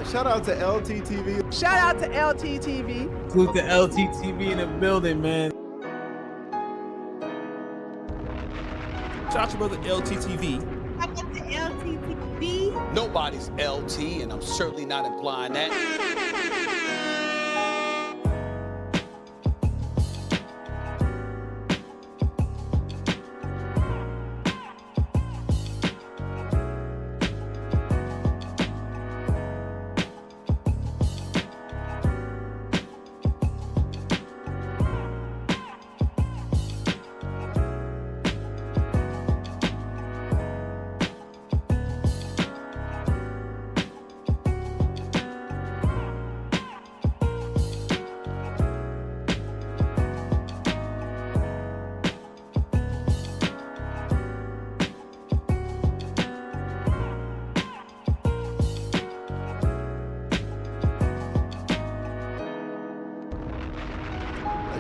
Shout out to LTTV. Shout out to LTTV. Salute to LTTV in the building, man. Shout out to brother LTTV. Shout out to LTTV. Nobody's LT, and I'm certainly not implying that.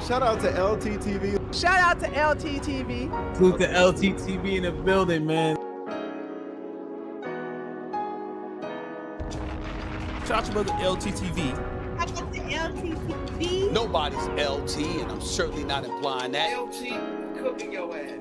Shout out to LTTV. Shout out to LTTV. Salute to LTTV in the building, man. Shout out to brother LTTV. Shout out to LTTV. Nobody's LT, and I'm certainly not implying that. LT cooking your ass.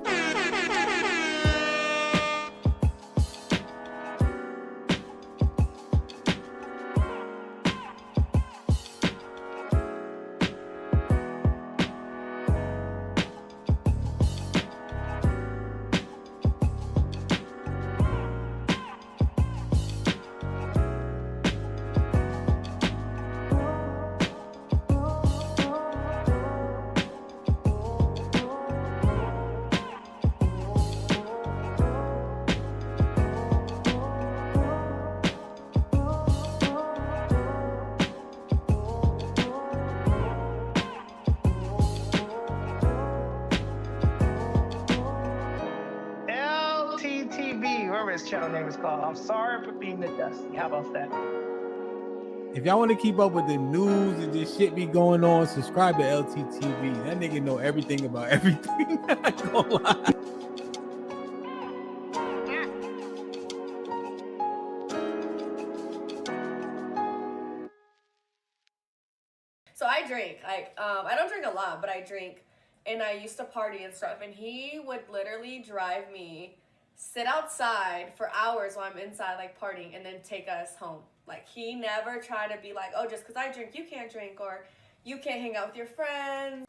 LTTV, whatever his channel name is called. I'm sorry for being the dusty. How about that? If y'all want to keep up with the news and this shit be going on, subscribe to LTTV. That nigga know everything about everything. I ain't gonna lie. So I drink, I don't drink a lot, but I drink, and I used to party and stuff, and he would literally drive me, sit outside for hours while I'm inside, like, partying, and then take us home. Like, he never tried to be like, oh, just because I drink, you can't drink, or you can't hang out with your friends.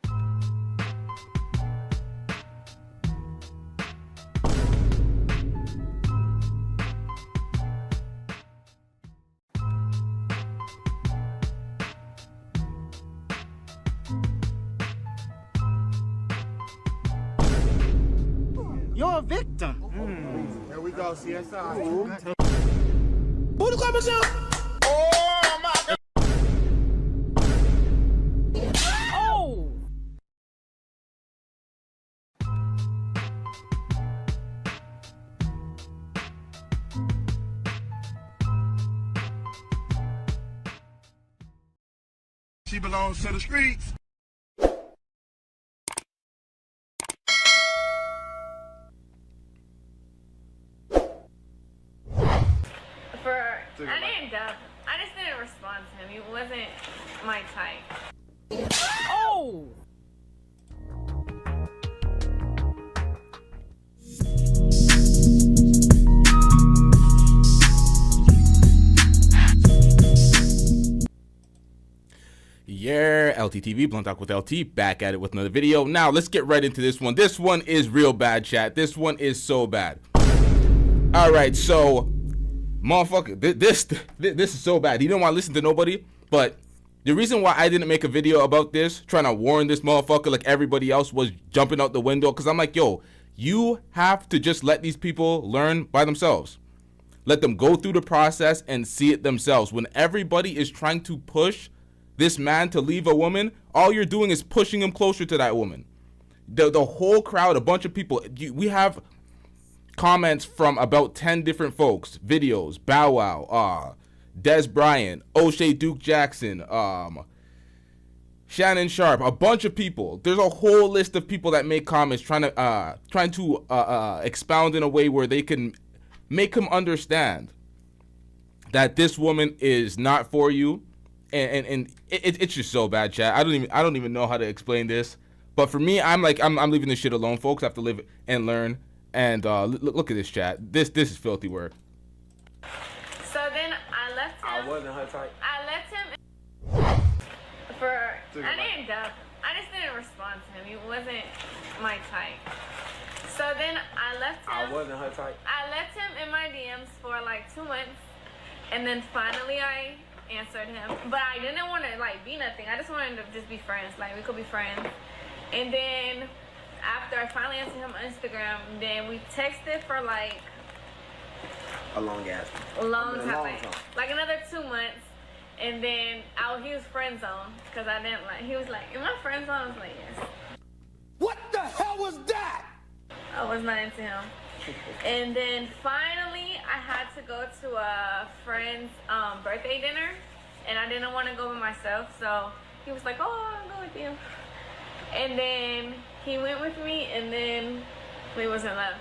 You're a victim. Here we go, CSI. Who the clappers out? Oh my God. Oh! She belongs to the streets. I didn't dub. I just didn't respond to him. He wasn't my type. Oh! Yeah, LTTV, Blunt Talk with LT, back at it with another video. Now, let's get right into this one. This one is real bad, chat. This one is so bad. All right, so, motherfucker, this is so bad. He didn't want to listen to nobody, but the reason why I didn't make a video about this, trying to warn this motherfucker like everybody else was jumping out the window, because I'm like, yo, you have to just let these people learn by themselves. Let them go through the process and see it themselves. When everybody is trying to push this man to leave a woman, all you're doing is pushing him closer to that woman. The whole crowd, a bunch of people, we have comments from about 10 different folks, videos, Bow Wow, Des Bryant, O'Shea Duke Jackson, Shannon Sharp, a bunch of people. There's a whole list of people that make comments trying to expound in a way where they can make him understand that this woman is not for you, and it's just so bad, chat. I don't even know how to explain this. But for me, I'm leaving this shit alone, folks. I have to live and learn. And look at this, chat. This is filthy work. So then I left him. I wasn't her type. I left him I didn't dub. I just didn't respond to him. He wasn't my type. So then I left him. I wasn't her type. I left him in my DMs for like 2 months, and then finally I answered him. But I didn't want to like be nothing. I just wanted to just be friends. Like we could be friends. And then after I finally answered him on Instagram, then we texted for like A long time, like another 2 months. And then he was friend zone because I didn't like. He was like, "Am I friend zone?" I was like, "Yes." What the hell was that? I was not into him. And then finally, I had to go to a friend's birthday dinner, and I didn't want to go by myself. So he was like, "Oh, I'll go with you." And then he went with me, and then we was in love.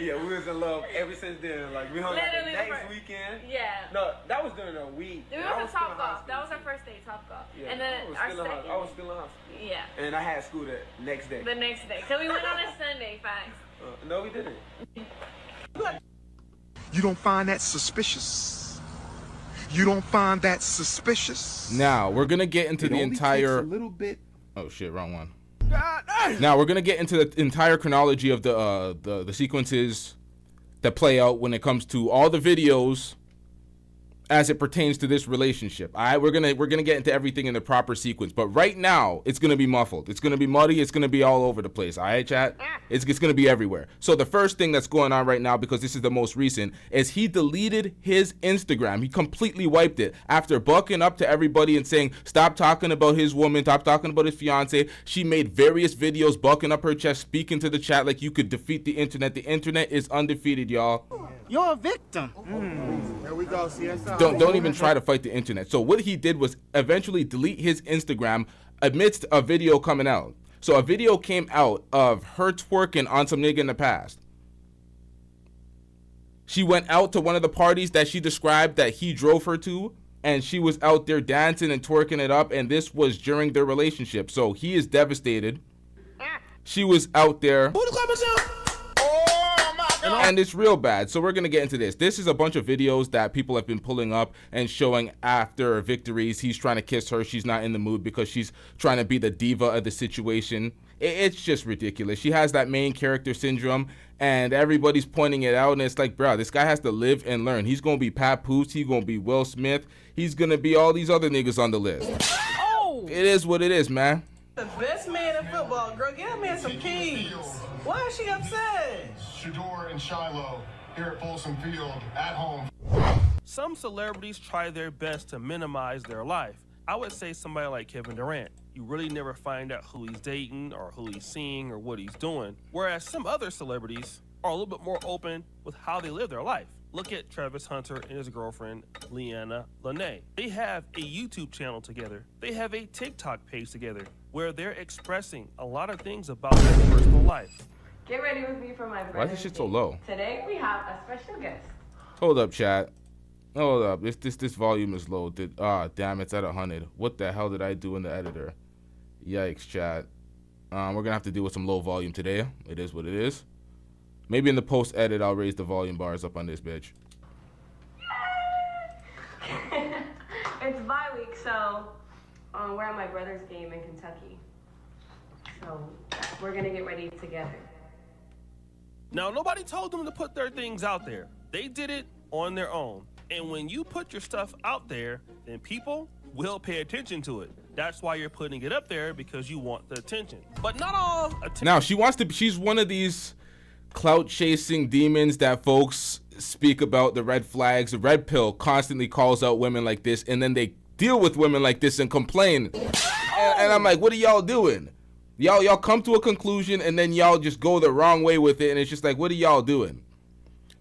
Yeah, we was in love ever since then. Like we hung out the next weekend. Yeah. No, that was during a week. We went to Top Golf. That was our first day, Top Golf. Yeah, and then I was still in high school. Yeah. And I had school the next day. The next day, cause we went on a Sunday, facts. No, we didn't. You don't find that suspicious? You don't find that suspicious? Now we're gonna get into the entire. A little bit. Oh shit, wrong one. Now we're gonna get into the entire chronology of the sequences that play out when it comes to all the videos as it pertains to this relationship. All right, we're gonna get into everything in the proper sequence. But right now, it's gonna be muffled. It's gonna be muddy. It's gonna be all over the place. All right, chat. It's gonna be everywhere. So the first thing that's going on right now, because this is the most recent, is he deleted his Instagram. He completely wiped it after bucking up to everybody and saying, "Stop talking about his woman. Stop talking about his fiance." She made various videos bucking up her chest, speaking to the chat like you could defeat the internet. The internet is undefeated, y'all. You're a victim. Here we go, CSI. Don't even try to fight the internet. So what he did was eventually delete his Instagram amidst a video coming out. So a video came out of her twerking on some nigga in the past. She went out to one of the parties that she described that he drove her to, and she was out there dancing and twerking it up, and this was during their relationship. So he is devastated. She was out there. And it's real bad. So we're going to get into this. This is a bunch of videos that people have been pulling up and showing after victories. He's trying to kiss her. She's not in the mood because she's trying to be the diva of the situation. It's just ridiculous. She has that main character syndrome, and everybody's pointing it out. And it's like, bro, this guy has to live and learn. He's going to be Pat Poose. He's going to be Will Smith. He's going to be all these other niggas on the list. Oh! It is what it is, man. The best man in football, girl. Get that man some keys. Why is she upset? Shador and Shiloh here at Folsom Field at home. Some celebrities try their best to minimize their life. I would say somebody like Kevin Durant. You really never find out who he's dating or who he's seeing or what he's doing. Whereas some other celebrities are a little bit more open with how they live their life. Look at Travis Hunter and his girlfriend, Leanna, Lenee. They have a YouTube channel together. They have a TikTok page together where they're expressing a lot of things about their personal life. Get ready with me for my birthday. Why is this shit so low? Today we have a special guest. Hold up, chat. Hold up. This volume is low. Damn, it's at 100. What the hell did I do in the editor? Yikes, chat. We're gonna have to deal with some low volume today. It is what it is. Maybe in the post edit, I'll raise the volume bars up on this bitch. It's bye week, so we're at my brother's game in Kentucky. So we're gonna get ready together. Now, nobody told them to put their things out there. They did it on their own. And when you put your stuff out there, then people will pay attention to it. That's why you're putting it up there, because you want the attention. But not all attention. Now, she's one of these clout chasing demons that folks speak about, the red flags. The red pill constantly calls out women like this, and then they deal with women like this and complain. And I'm like, what are y'all doing? Y'all come to a conclusion and then y'all just go the wrong way with it, and it's just like, what are y'all doing?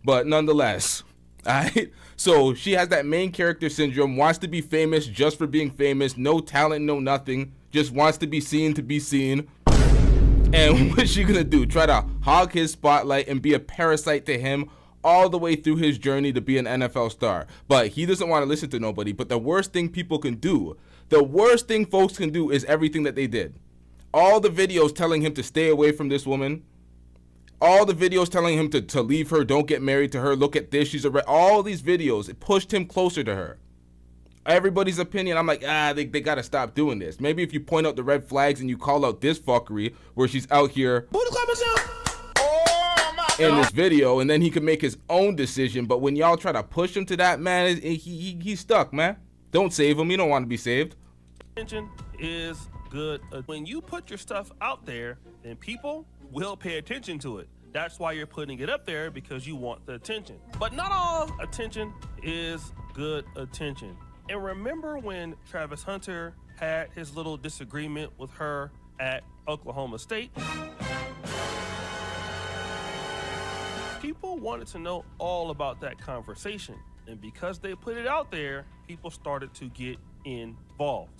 But nonetheless, all right. So she has that main character syndrome, wants to be famous just for being famous, no talent, no nothing, just wants to be seen to be seen. And what's she gonna do? Try to hog his spotlight and be a parasite to him all the way through his journey to be an NFL star. But he doesn't want to listen to nobody. But the worst thing people can do, the worst thing folks can do is everything that they did. All the videos telling him to stay away from this woman. All the videos telling him to leave her, don't get married to her, look at this, she's a all these videos, it pushed him closer to her. Everybody's opinion, I'm like, they gotta stop doing this. Maybe if you point out the red flags and you call out this fuckery where she's out here in this video, and then he can make his own decision. But when y'all try to push him to that, man, he's stuck, man. Don't save him, you don't want to be saved. Attention is good. When you put your stuff out there, then people will pay attention to it. That's why you're putting it up there, because you want the attention. But not all attention is good attention. And remember when Travis Hunter had his little disagreement with her at Oklahoma State? People wanted to know all about that conversation. And because they put it out there, people started to get involved.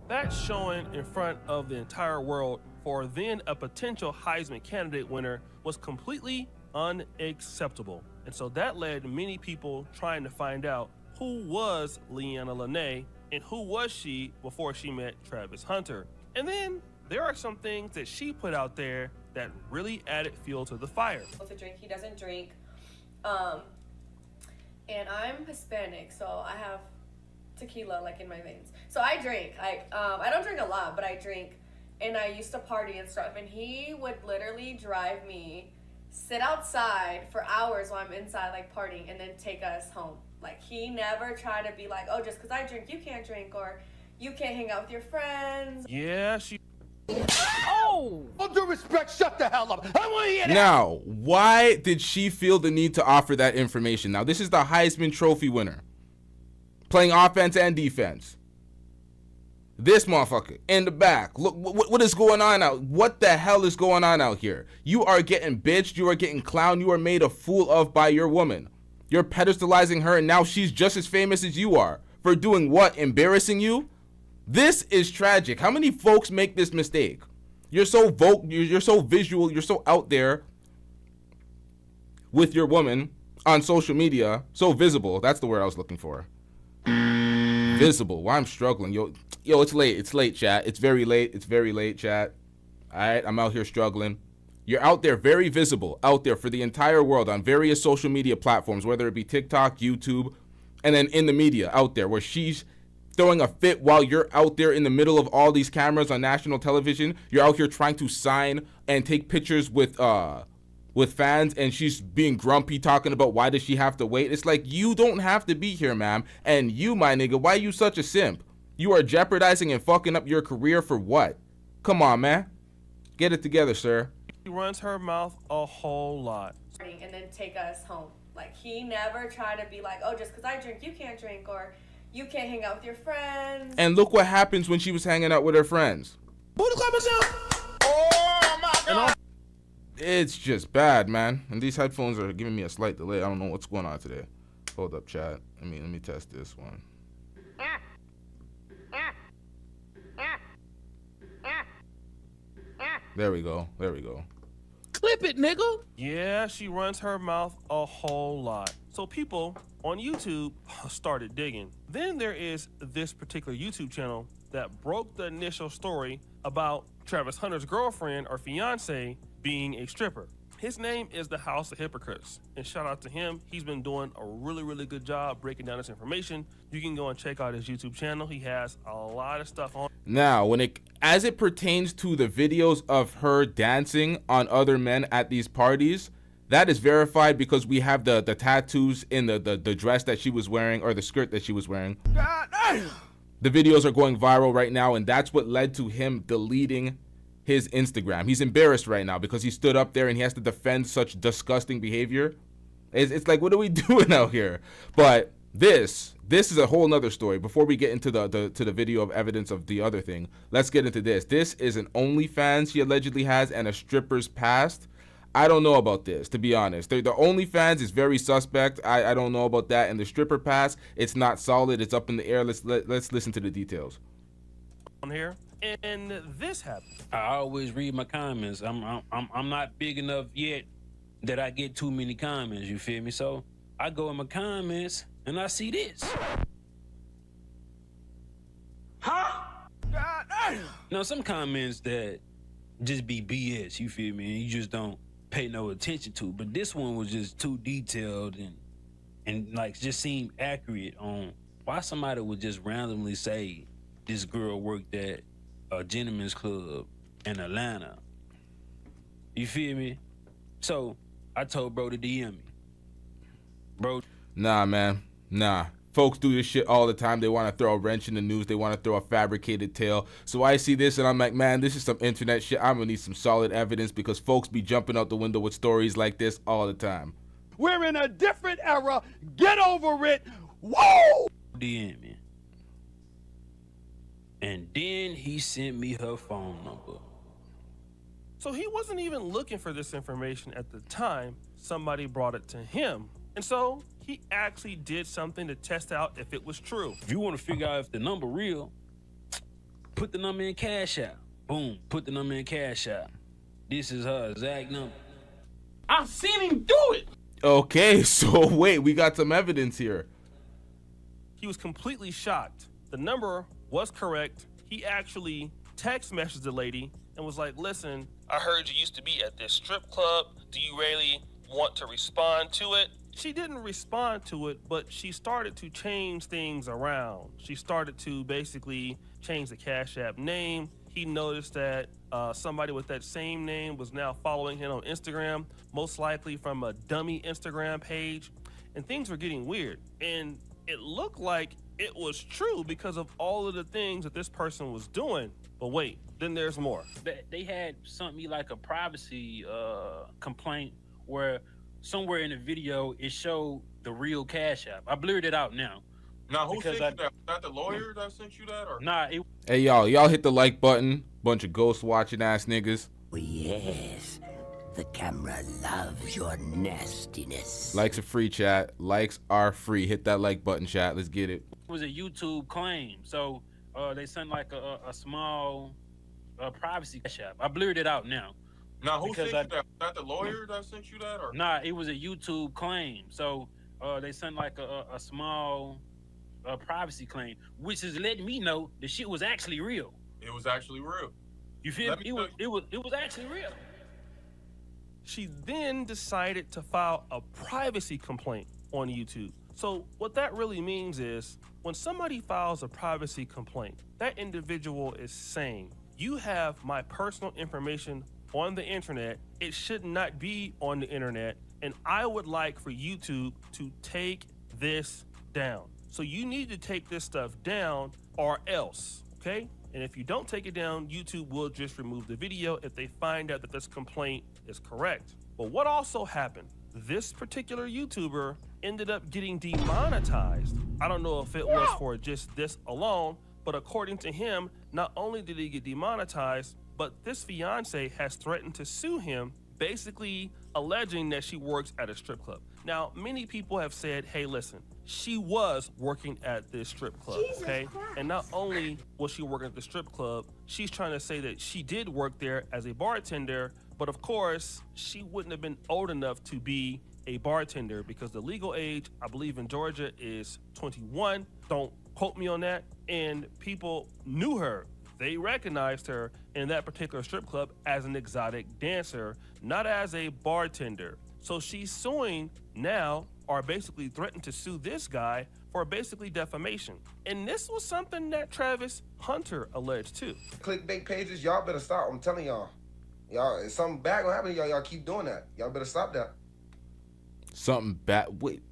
That's showing in front of the entire world for then a potential Heisman candidate winner was completely unacceptable. And so that led many people trying to find out who was Leanna Lenee and who was she before she met Travis Hunter. And then there are some things that she put out there that really added fuel to the fire. To drink, he doesn't drink. And I'm Hispanic, so I have tequila like in my veins. So I drink. I don't drink a lot, but I drink. And I used to party and stuff. And he would literally drive me, sit outside for hours while I'm inside like partying, and then take us home. Like, he never tried to be like, oh, just because I drink, you can't drink, or you can't hang out with your friends. Yeah, she... Oh! All due respect, shut the hell up. I want to hear that. Now, why did she feel the need to offer that information? Now, this is the Heisman Trophy winner, playing offense and defense. This motherfucker in the back. Look, what is going on out? What the hell is going on out here? You are getting bitched. You are getting clowned. You are made a fool of by your woman. You're pedestalizing her, and now she's just as famous as you are. For doing what? Embarrassing you? This is tragic. How many folks make this mistake? You're so you're so visual. You're so out there with your woman on social media. So visible. That's the word I was looking for. Visible. Why I'm struggling. Yo, it's late. It's late, chat. It's very late. It's very late, chat. All right, I'm out here struggling. You're out there very visible, out there for the entire world on various social media platforms, whether it be TikTok, YouTube, and then in the media out there where she's throwing a fit while you're out there in the middle of all these cameras on national television. You're out here trying to sign and take pictures with fans, and she's being grumpy, talking about why does she have to wait. It's like, you don't have to be here, ma'am. And you, my nigga, why you such a simp? You are jeopardizing and fucking up your career for what? Come on, man. Get it together, sir. She runs her mouth a whole lot. And then take us home. Like, he never tried to be like, oh, just because I drink, you can't drink, or you can't hang out with your friends. And look what happens when she was hanging out with her friends. Oh, my God. It's just bad, man. And these headphones are giving me a slight delay. I don't know what's going on today. Hold up, chat. Let me test this one. There we go. There we go. Clip it, nigga. Yeah, she runs her mouth a whole lot. So people on YouTube started digging. Then there is this particular YouTube channel that broke the initial story about Travis Hunter's girlfriend or fiance being a stripper. His name is The House of Hypocrites, and shout out to him. He's been doing a really, really good job breaking down this information. You can go and check out his YouTube channel. He has a lot of stuff on. Now, as it pertains to the videos of her dancing on other men at these parties, that is verified because we have the tattoos in the dress that she was wearing, or the skirt that she was wearing. The videos are going viral right now, and that's what led to him deleting his Instagram. He's embarrassed right now because he stood up there and he has to defend such disgusting behavior. It's like, what are we doing out here? But this is a whole nother story. Before we get into the video of evidence of the other thing, let's get into this. This is an OnlyFans she allegedly has and a stripper's past. I don't know about this, to be honest. The OnlyFans is very suspect. I don't know about that. And the stripper pass, it's not solid. It's up in the air. Let's listen to the details. On here, and this happened. I always read my comments. I'm not big enough yet that I get too many comments, you feel me? So I go in my comments and I see this. Huh? God damn. Now, some comments that just be BS, you feel me? And you just don't pay no attention to. But this one was just too detailed and like just seemed accurate on why somebody would just randomly say this girl worked at a gentleman's club in Atlanta. You feel me? So I told bro to DM me. Bro. Nah, man. Nah. Folks do this shit all the time. They want to throw a wrench in the news. They want to throw a fabricated tale. So I see this and I'm like, man, this is some internet shit. I'm going to need some solid evidence because folks be jumping out the window with stories like this all the time. We're in a different era. Get over it. Whoa! DM me. And then he sent me her phone number. So he wasn't even looking for this information at the time. Somebody brought it to him. And so he actually did something to test out if it was true. If you want to figure out if the number real, put the number in Cash App. Boom, put the number in Cash App. This is her exact number. I've seen him do it. Okay, so wait, we got some evidence here. He was completely shocked. The number was correct. He actually text messaged the lady and was like, listen, I heard you used to be at this strip club. Do you really want to respond to it? She didn't respond to it, but she started to change things around. She started to basically change the Cash App name. He noticed that somebody with that same name was now following him on Instagram, most likely from a dummy Instagram page, and things were getting weird. And it looked like it was true because of all of the things that this person was doing. But wait, then there's more. They had sent me like a privacy complaint where somewhere in the video it showed the real Cash App. I blurred it out now. Now, who sent you that? Was that the lawyer that sent you that? Or? Nah, Hey, y'all hit the like button. Bunch of ghost watching ass niggas. Oh, yes. The camera loves your nastiness. Likes are free, chat. Likes are free. Hit that like button, chat. Let's get it. It was a YouTube claim. So they sent like a small privacy Cash App. I blurred it out now. Now, who sent you that? Was that the lawyer that sent you that? Or? Nah, it was a YouTube claim. So they sent like a small privacy claim, which is letting me know the shit was actually real. It was actually real. You feel me? It was actually real. She then decided to file a privacy complaint on YouTube. So what that really means is when somebody files a privacy complaint, that individual is saying, you have my personal information on the internet. It should not be on the internet. And I would like for YouTube to take this down. So you need to take this stuff down or else, okay? And if you don't take it down, YouTube will just remove the video if they find out that this complaint is correct. But what also happened? This particular YouTuber ended up getting demonetized. I don't know if it was for just this alone, but according to him, not only did he get demonetized, but this fiance has threatened to sue him, basically alleging that she works at a strip club. Now, many people have said, hey, listen, she was working at this strip club, okay? And not only was she working at the strip club, she's trying to say that she did work there as a bartender, but of course, she wouldn't have been old enough to be a bartender because the legal age, I believe in Georgia, is 21. Don't quote me on that. And people knew her. They recognized her in that particular strip club as an exotic dancer, not as a bartender. So she's suing now, or basically threatened to sue this guy for basically defamation. And this was something that Travis Hunter alleged too. Clickbait pages, y'all better stop. I'm telling y'all. Y'all, something bad gonna happen to y'all. Y'all keep doing that. Y'all better stop that. Something bad. Wait.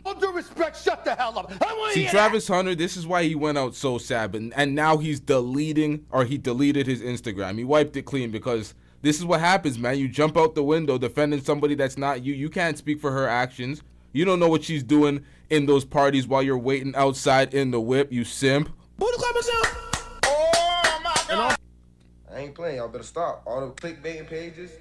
All due respect, shut the hell up. I want to See, Travis Hunter, this is why he went out so sad. And now he's deleting, or he deleted his Instagram. He wiped it clean because this is what happens, man. You jump out the window defending somebody that's not you. You can't speak for her actions. You don't know what she's doing in those parties while you're waiting outside in the whip, you simp. Oh my God. I ain't playing. Y'all better stop. All the clickbaiting pages.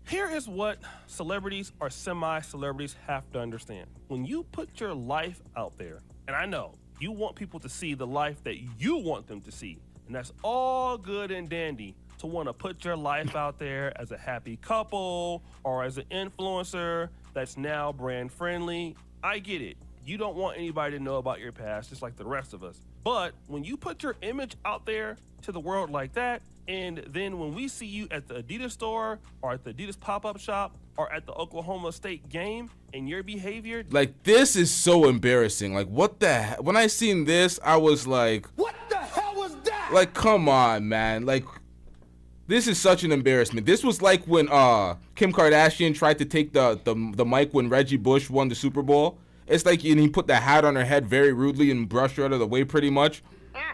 Here is what celebrities or semi-celebrities have to understand. When you put your life out there, and I know you want people to see the life that you want them to see, and that's all good and dandy, to want to put your life out there as a happy couple or as an influencer that's now brand friendly. I get it. You don't want anybody to know about your past, just like the rest of us. But when you put your image out there to the world like that, and then when we see you at the Adidas store or at the Adidas pop-up shop or at the Oklahoma State game and your behavior, like, this is so embarrassing. Like, what the heck? When I seen this, I was like, What the hell was that? like, come on, man. Like, this is such an embarrassment. This was like when Kim Kardashian tried to take the mic when Reggie Bush won the Super Bowl. It's like, and he put the hat on her head very rudely and brushed her out of the way pretty much.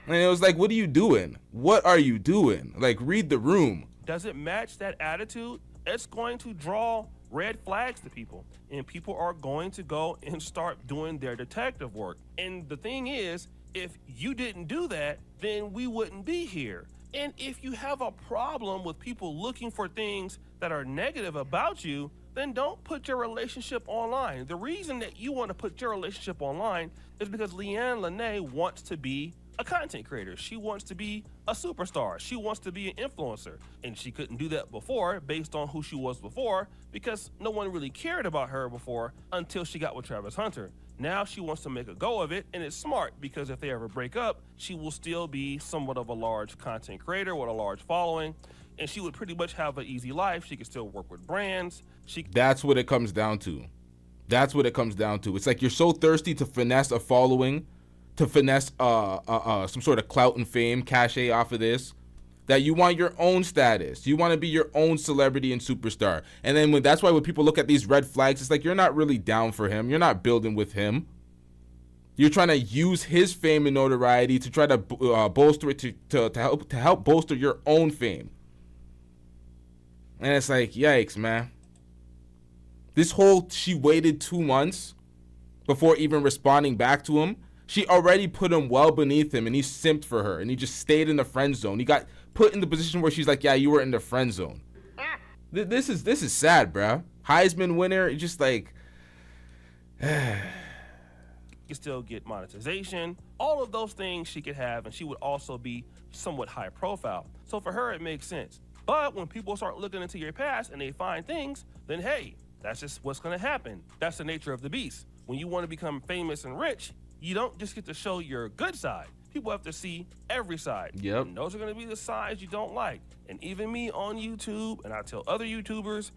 And it was like, what are you doing? What are you doing? Like, read the room. Does it match that attitude? It's going to draw red flags to people, and people are going to go and start doing their detective work. And the thing is, if you didn't do that, then we wouldn't be here. And if you have a problem with people looking for things that are negative about you, then don't put your relationship online. The reason that you want to put your relationship online is because Lenee wants to be a content creator. She wants to be a superstar. She wants to be an influencer. And she couldn't do that before based on who she was before because no one really cared about her before until she got with Travis Hunter. Now she wants to make a go of it, and it's smart because if they ever break up, she will still be somewhat of a large content creator with a large following, and she would pretty much have an easy life. She could still work with brands. That's what it comes down to. That's what it comes down to. It's like you're so thirsty to finesse a following, to finesse some sort of clout and fame, cachet off of this, that you want your own status. You want to be your own celebrity and superstar. And then that's why when people look at these red flags, it's like you're not really down for him. You're not building with him. You're trying to use his fame and notoriety to try to bolster it to help bolster your own fame. And it's like, yikes, man. This whole, she waited 2 months before even responding back to him. She already put him well beneath him, and he simped for her, and he just stayed in the friend zone. He got put in the position where she's like, yeah, you were in the friend zone. This is sad, bro. Heisman winner, just like... You can still get monetization. All of those things she could have, and she would also be somewhat high profile. So for her, it makes sense. But when people start looking into your past and they find things, then hey, that's just what's gonna happen. That's the nature of the beast. When you want to become famous and rich, you don't just get to show your good side. People have to see every side. Yep. And those are gonna be the sides you don't like. And even me on YouTube, and I tell other YouTubers,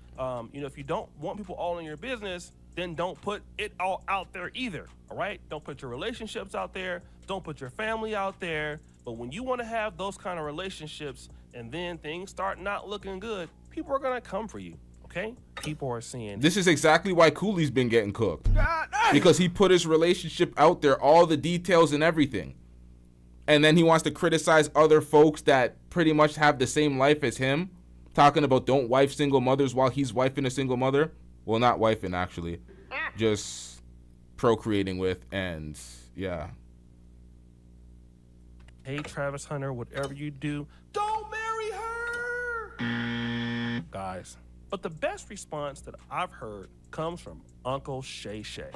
if you don't want people all in your business, then don't put it all out there either, all right? Don't put your relationships out there. Don't put your family out there. But when you want to have those kind of relationships and then things start not looking good, people are gonna come for you, okay? People are saying... This is exactly why Cooley's been getting cooked. Because he put his relationship out there, all the details and everything. And then he wants to criticize other folks that pretty much have the same life as him, talking about don't wife single mothers while he's wifing a single mother. Well, not wifing, actually. Just procreating with, and yeah. Hey, Travis Hunter, whatever you do, don't marry her! Guys. But the best response that I've heard comes from Uncle Shay Shay.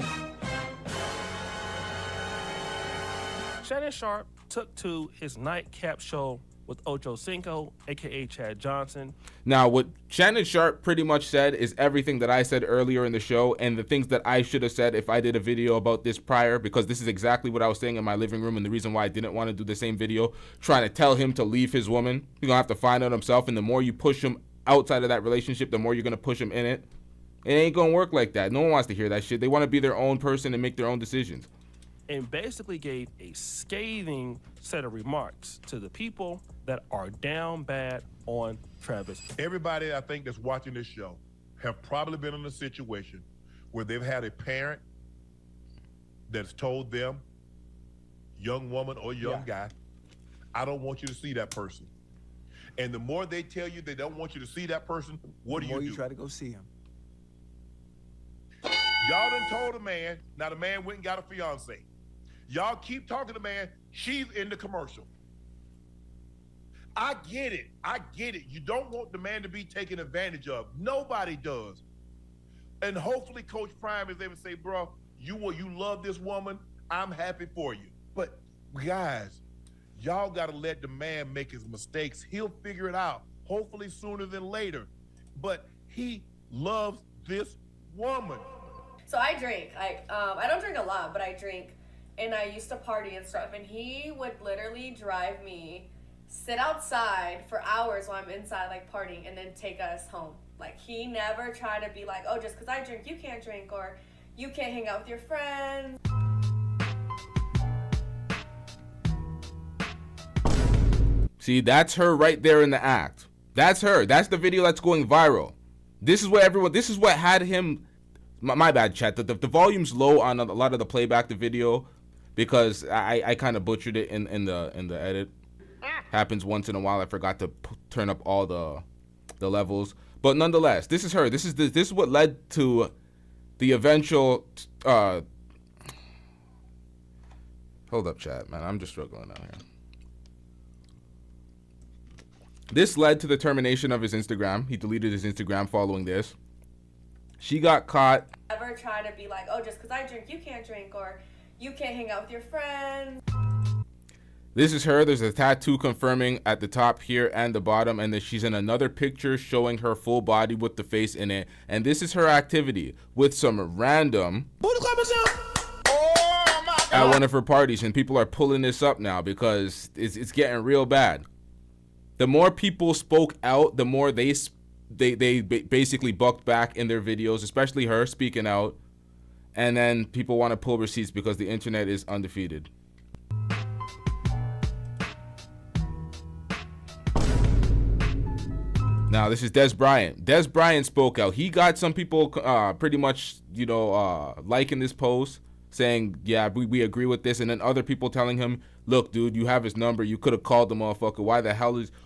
Shannon Sharp took to his nightcap show with Ocho Cinco, aka Chad Johnson. Now, what Shannon Sharp pretty much said is everything that I said earlier in the show, and the things that I should have said if I did a video about this prior, because this is exactly what I was saying in my living room, and the reason why I didn't want to do the same video, trying to tell him to leave his woman. He's gonna have to find out himself, and the more you push him outside of that relationship, the more you're gonna push him in it. It ain't gonna work like that. No one wants to hear that shit. They want to be their own person and make their own decisions. And basically gave a scathing set of remarks to the people that are down bad on Travis. Everybody I think that's watching this show have probably been in a situation where they've had a parent that's told them, young woman or young guy, I don't want you to see that person. And the more they tell you they don't want you to see that person, what do you do? The more you try to go see him. Y'all done told a man, now the man went and got a fiancée. Y'all keep talking to the man, she's in the commercial. I get it. You don't want the man to be taken advantage of. Nobody does. And hopefully Coach Prime is able to say, bro, you love this woman. I'm happy for you. But guys, y'all got to let the man make his mistakes. He'll figure it out. hopefully sooner than later. But he loves this woman. So I drink. I don't drink a lot, but I drink. And I used to party and stuff. And he would literally drive me, sit outside for hours while I'm inside, like, partying, and then take us home. Like, he never tried to be like, oh, just because I drink, you can't drink, or you can't hang out with your friends. See, that's her right there in the act. That's her. That's the video that's going viral. This is what had him, my bad, chat. The volume's low on a lot of the playback, the video, because I kind of butchered it in the edit. Happens once in a while. I forgot to turn up all the levels. But nonetheless, this is her. This is what led to the eventual, hold up, chat, man. I'm just struggling out here. This led to the termination of his Instagram. He deleted his Instagram following this. She got caught. Never try to be like, oh, just because I drink, you can't drink, or you can't hang out with your friends. This is her. There's a tattoo confirming at the top here and the bottom, and then she's in another picture showing her full body with the face in it. And this is her activity with some random at one of her parties, and people are pulling this up now because it's getting real bad. The more people spoke out, the more they basically bucked back in their videos, especially her speaking out. And then people want to pull receipts because the internet is undefeated. Now, this is Des Bryant. Des Bryant spoke out. He got some people pretty much, liking this post, saying, yeah, we agree with this. And then other people telling him, look, dude, you have his number. You could have called the motherfucker.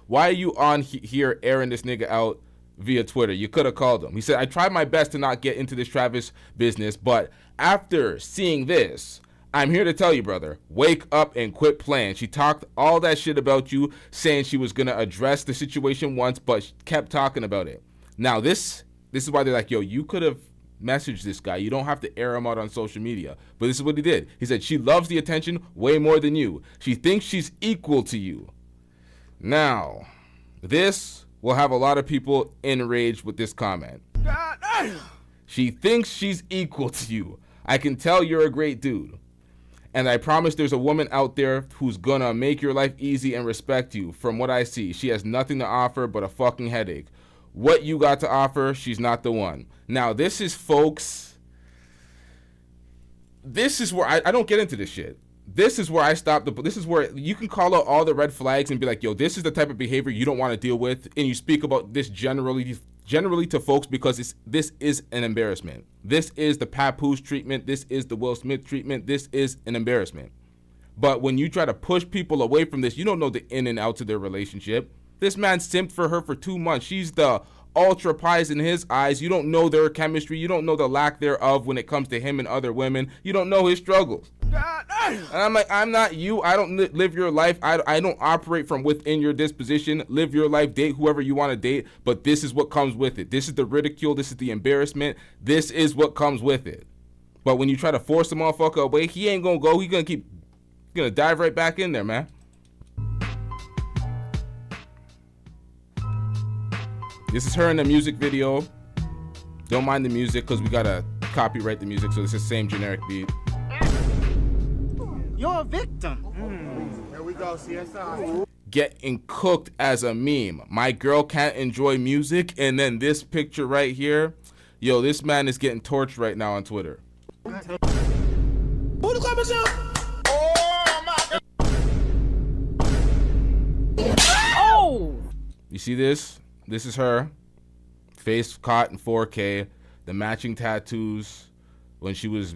Why are you on here airing this nigga out via Twitter? You could have called him. He said, I tried my best to not get into this Travis business, but after seeing this, I'm here to tell you, brother, wake up and quit playing. She talked all that shit about you, saying she was going to address the situation once, but she kept talking about it. Now, this is why they're like, yo, you could have messaged this guy. You don't have to air him out on social media. But this is what he did. He said, she loves the attention way more than you. She thinks she's equal to you. Now, this will have a lot of people enraged with this comment. She thinks she's equal to you. I can tell you're a great dude. And I promise there's a woman out there who's gonna make your life easy and respect you. From what I see, she has nothing to offer but a fucking headache. What you got to offer, she's not the one. Now, this is, folks, this is where I don't get into this shit. This is where I stop. This is where you can call out all the red flags and be like, yo, this is the type of behavior you don't want to deal with. And you speak about this generally to folks because this is an embarrassment. This is the Papoose treatment. This is the Will Smith treatment. This is an embarrassment. But when you try to push people away from this, you don't know the in and outs of their relationship. This man simped for her for 2 months. She's the ultra prize in his eyes. You don't know their chemistry. You don't know the lack thereof when it comes to him and other women. You don't know his struggles. And I'm like, I'm not you. I don't live your life. I don't operate from within your disposition. Live your life. Date whoever you want to date. But this is what comes with it. This is the ridicule. This is the embarrassment. This is what comes with it. But when you try to force the motherfucker away, he ain't going to go. He's going to dive right back in there, man. This is her in the music video. Don't mind the music because we got to copyright the music. So it's the same generic beat. You're a victim. Here we go, CSI. Getting cooked as a meme. My girl can't enjoy music. And then this picture right here. Yo, this man is getting torched right now on Twitter. Oh! You see this? This is her. Face caught in 4K. The matching tattoos when she was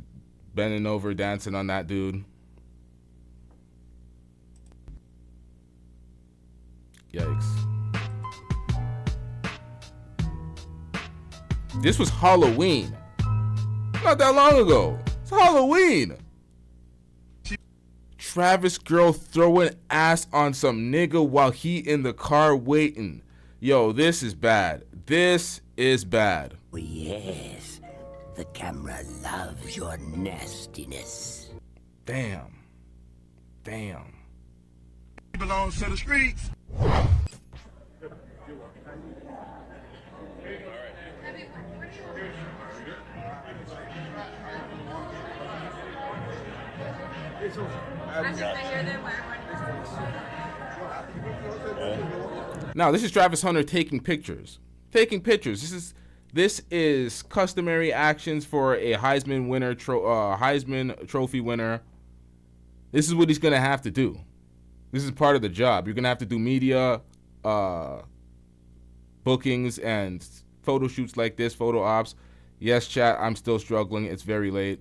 bending over dancing on that dude. Yikes. This was Halloween. Not that long ago. It's Halloween. Travis girl throwing ass on some nigga while he in the car waiting. Yo, this is bad. This is bad. Oh, yes. The camera loves your nastiness. Damn. Damn. Belongs to the streets. Now, this is Travis Hunter taking pictures. Taking pictures. This is customary actions for a Heisman winner, Heisman Trophy winner. This is what he's gonna have to do. This is part of the job. You're gonna have to do media, bookings, and photo shoots like this, photo ops. Yes, chat. I'm still struggling. It's very late.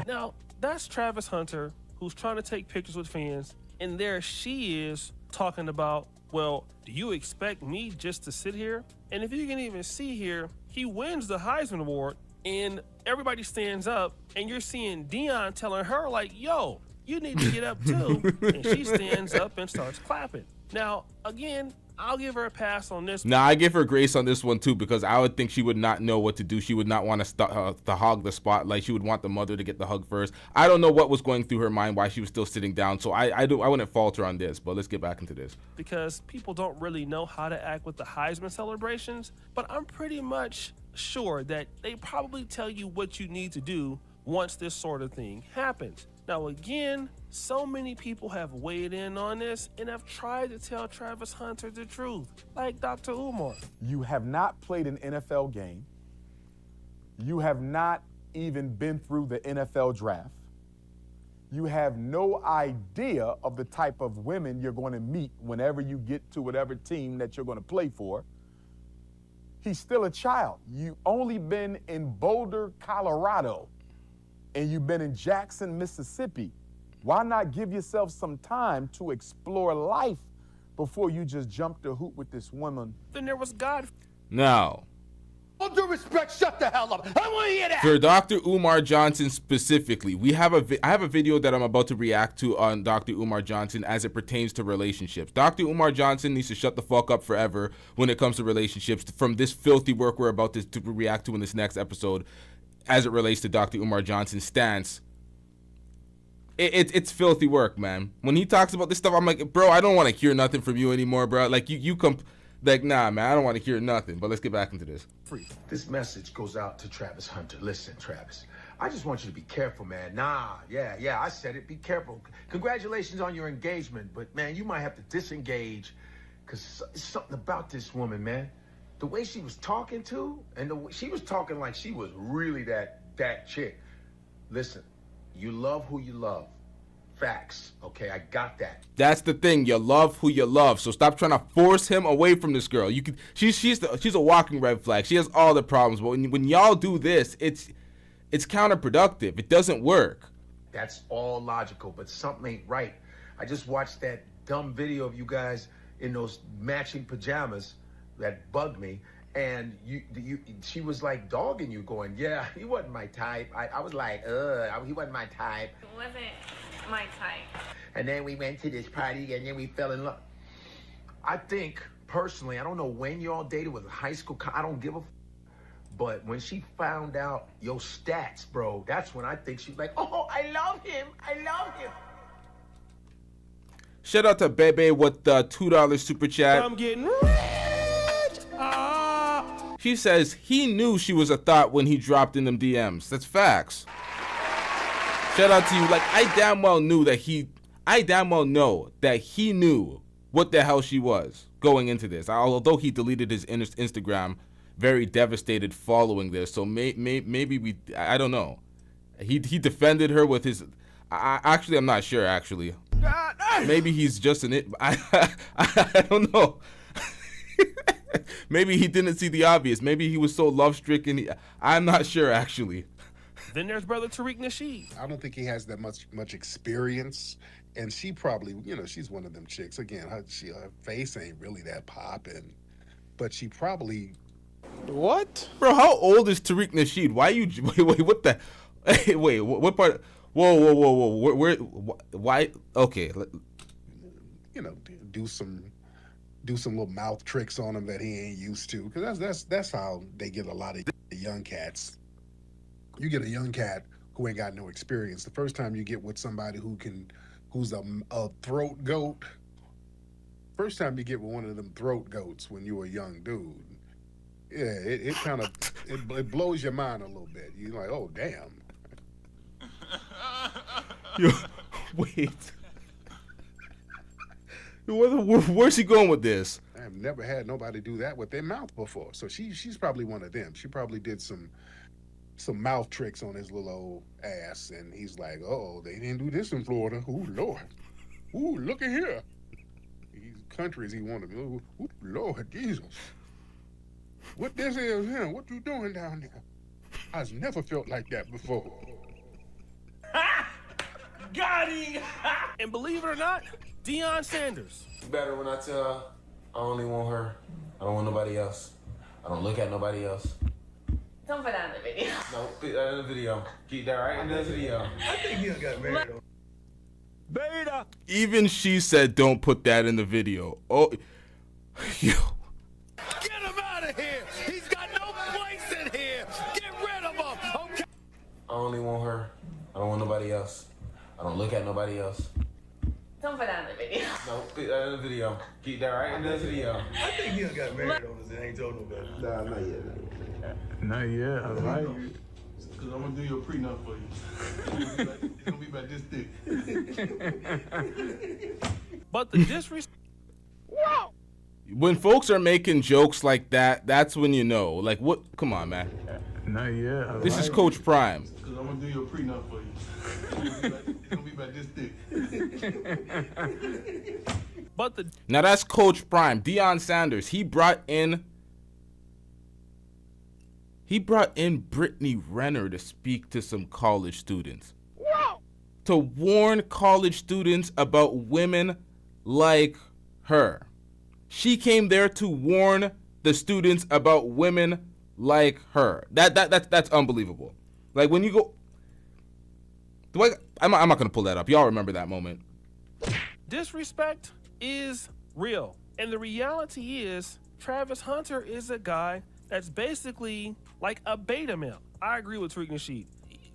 Now, that's Travis Hunter, who's trying to take pictures with fans, and there she is talking about, well, do you expect me just to sit here? And if you can even see here, he wins the Heisman Award, and everybody stands up, and you're seeing Deion telling her, like, yo, you need to get up too. And she stands up and starts clapping. Now, again, I'll give her a pass on this. Now, I give her grace on this one too, because I would think she would not know what to do. She would not want to hog the spotlight. She would want the mother to get the hug first. I don't know what was going through her mind, why she was still sitting down. So I wouldn't fault her on this, but let's get back into this. Because people don't really know how to act with the Heisman celebrations, but I'm pretty much sure that they probably tell you what you need to do once this sort of thing happens. Now, again, so many people have weighed in on this and have tried to tell Travis Hunter the truth, like Dr. Umar. You have not played an NFL game. You have not even been through the NFL draft. You have no idea of the type of women you're going to meet whenever you get to whatever team that you're going to play for. He's still a child. You've only been in Boulder, Colorado, and you've been in Jackson, Mississippi. Why not give yourself some time to explore life before you just jump the hoop with this woman? Then there was God. Now, All due respect, shut the hell up. I want to hear that. for Dr. Umar Johnson specifically, I have a video that I'm about to react to on Dr. Umar Johnson as it pertains to relationships. Dr. Umar Johnson needs to shut the fuck up forever when it comes to relationships from this filthy work we're about to react to in this next episode as it relates to Dr. Umar Johnson's stance. It's filthy work, man. When he talks about this stuff, I'm like, bro, I don't want to hear nothing from you anymore, bro. Like, like, nah, man, I don't want to hear nothing. But let's get back into this. This message goes out to Travis Hunter. Listen, Travis, I just want you to be careful, man. Yeah, I said it. Be careful. Congratulations on your engagement, but, man, you might have to disengage because it's something about this woman, man. The way she was talking to, and she was talking like she was really that chick. Listen, you love who you love. Facts. Okay, I got that. That's the thing. You love who you love. So stop trying to force him away from this girl. She's a walking red flag. She has all the problems. But when y'all do this, it's counterproductive. It doesn't work. That's all logical, but something ain't right. I just watched that dumb video of you guys in those matching pajamas that bugged me, and she was like dogging you, going, yeah, he wasn't my type. I was like, he wasn't my type. It wasn't my type. And then we went to this party, and then we fell in love. I think, personally, I don't know when y'all dated, was it high school? I don't give a but when she found out your stats, bro, that's when I think she's like, oh, I love him. Shout out to Bebe with the $2 super chat. I'm getting rich. She says he knew she was a thought when he dropped in them DMs. That's facts. Shout out to you. Like, I damn well know that he knew what the hell she was going into this. Although he deleted his Instagram, very devastated following this. So maybe I don't know. He defended her with his. Actually, I'm not sure. Actually, maybe he's just I don't know. Maybe he didn't see the obvious. Maybe he was so love-stricken. I'm not sure, actually. Then there's brother Tariq Nasheed. I don't think he has that much experience, and she probably, she's one of them chicks. Again, her face ain't really that poppin', but she probably. What? Bro, how old is Tariq Nasheed? Why you wait? What the? Wait, what part? Whoa! Where? Why? Okay. Do some do some little mouth tricks on him that he ain't used to. Because that's how they get a lot of young cats. You get a young cat who ain't got no experience. The first time you get with somebody who's a throat goat, first time you get with one of them throat goats when you're a young dude, yeah, it kind of it blows your mind a little bit. You're like, oh damn. Yo, wait. Where's he going with this? I've never had nobody do that with their mouth before. So she's probably one of them. She probably did some mouth tricks on his little old ass, and he's like, oh, they didn't do this in Florida. Ooh, Lord. Ooh, look at here. These countries he wanted. Ooh, Lord Jesus. What this is here? What you doing down there? I've never felt like that before. Got him! And believe it or not, Deion Sanders. It's better when I tell her I only want her. I don't want nobody else. I don't look at nobody else. Don't put that in the video. No, put that in the video. Keep that right in the video. I think he got married on. Beta. Even she said, "Don't put that in the video." Oh, yo. Get him out of here. He's got no place in here. Get rid of him. Okay. I only want her. I don't want nobody else. I don't look at nobody else. Don't put that in the video. No, put that in the video. Keep that right in the video. I think he got married on us and ain't told nobody. Nah, not yet. Not yet. All right. Because I'm going to do your prenup for you. It's going to be about this thick. But the disrespect. Wow. When folks are making jokes like that, that's when you know. Like, what? Come on, man. Not yet. All This is right. Coach Prime. Because I'm going to do your prenup for you. It's going to be about this thick. But the Now that's Coach Prime. Deion Sanders. He brought in Brittany Renner to speak to some college students. Wow. To warn college students about women like her. She came there to warn the students about women like her. That's unbelievable. Like when you go, I'm not gonna pull that up. Y'all remember that moment. disrespect is real. And the reality is, Travis Hunter is a guy that's basically like a beta male. I agree with Tariq Nasheed.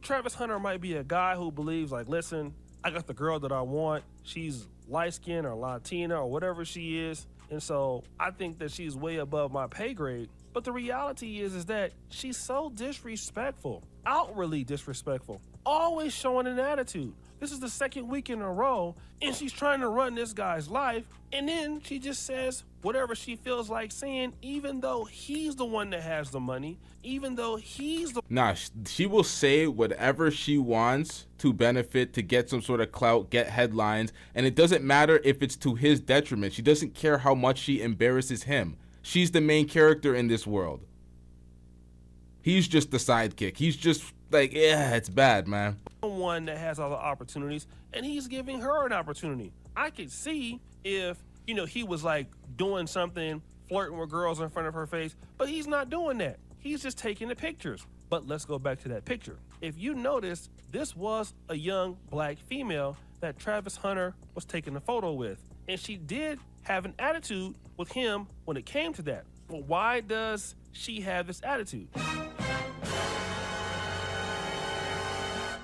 Travis Hunter might be a guy who believes like, listen, I got the girl that I want. She's light-skinned or Latina or whatever she is. And so I think that she's way above my pay grade. But the reality is that she's so disrespectful, outwardly disrespectful, always showing an attitude. This is the second week in a row, and she's trying to run this guy's life, and then she just says whatever she feels like saying, even though he's the one that has the money, even though he's the... Nah, she will say whatever she wants to benefit, to get some sort of clout, get headlines, and it doesn't matter if it's to his detriment. She doesn't care how much she embarrasses him. She's the main character in this world. He's just the sidekick. He's just like, yeah, it's bad, man. One that has all the opportunities, and he's giving her an opportunity. I could see if, you know, he was like doing something, flirting with girls in front of her face, but he's not doing that. He's just taking the pictures. But let's go back to that picture. If you notice, this was a young black female that Travis Hunter was taking a photo with, and she did have an attitude with him when it came to that. Well, why does she have this attitude?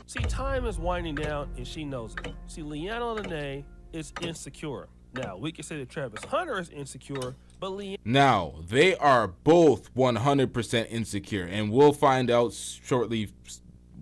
See, time is winding down, and she knows it. See, Leanna Lenee is insecure. Now, we can say that Travis Hunter is insecure, but Leanna... Now, they are both 100% insecure, and we'll find out shortly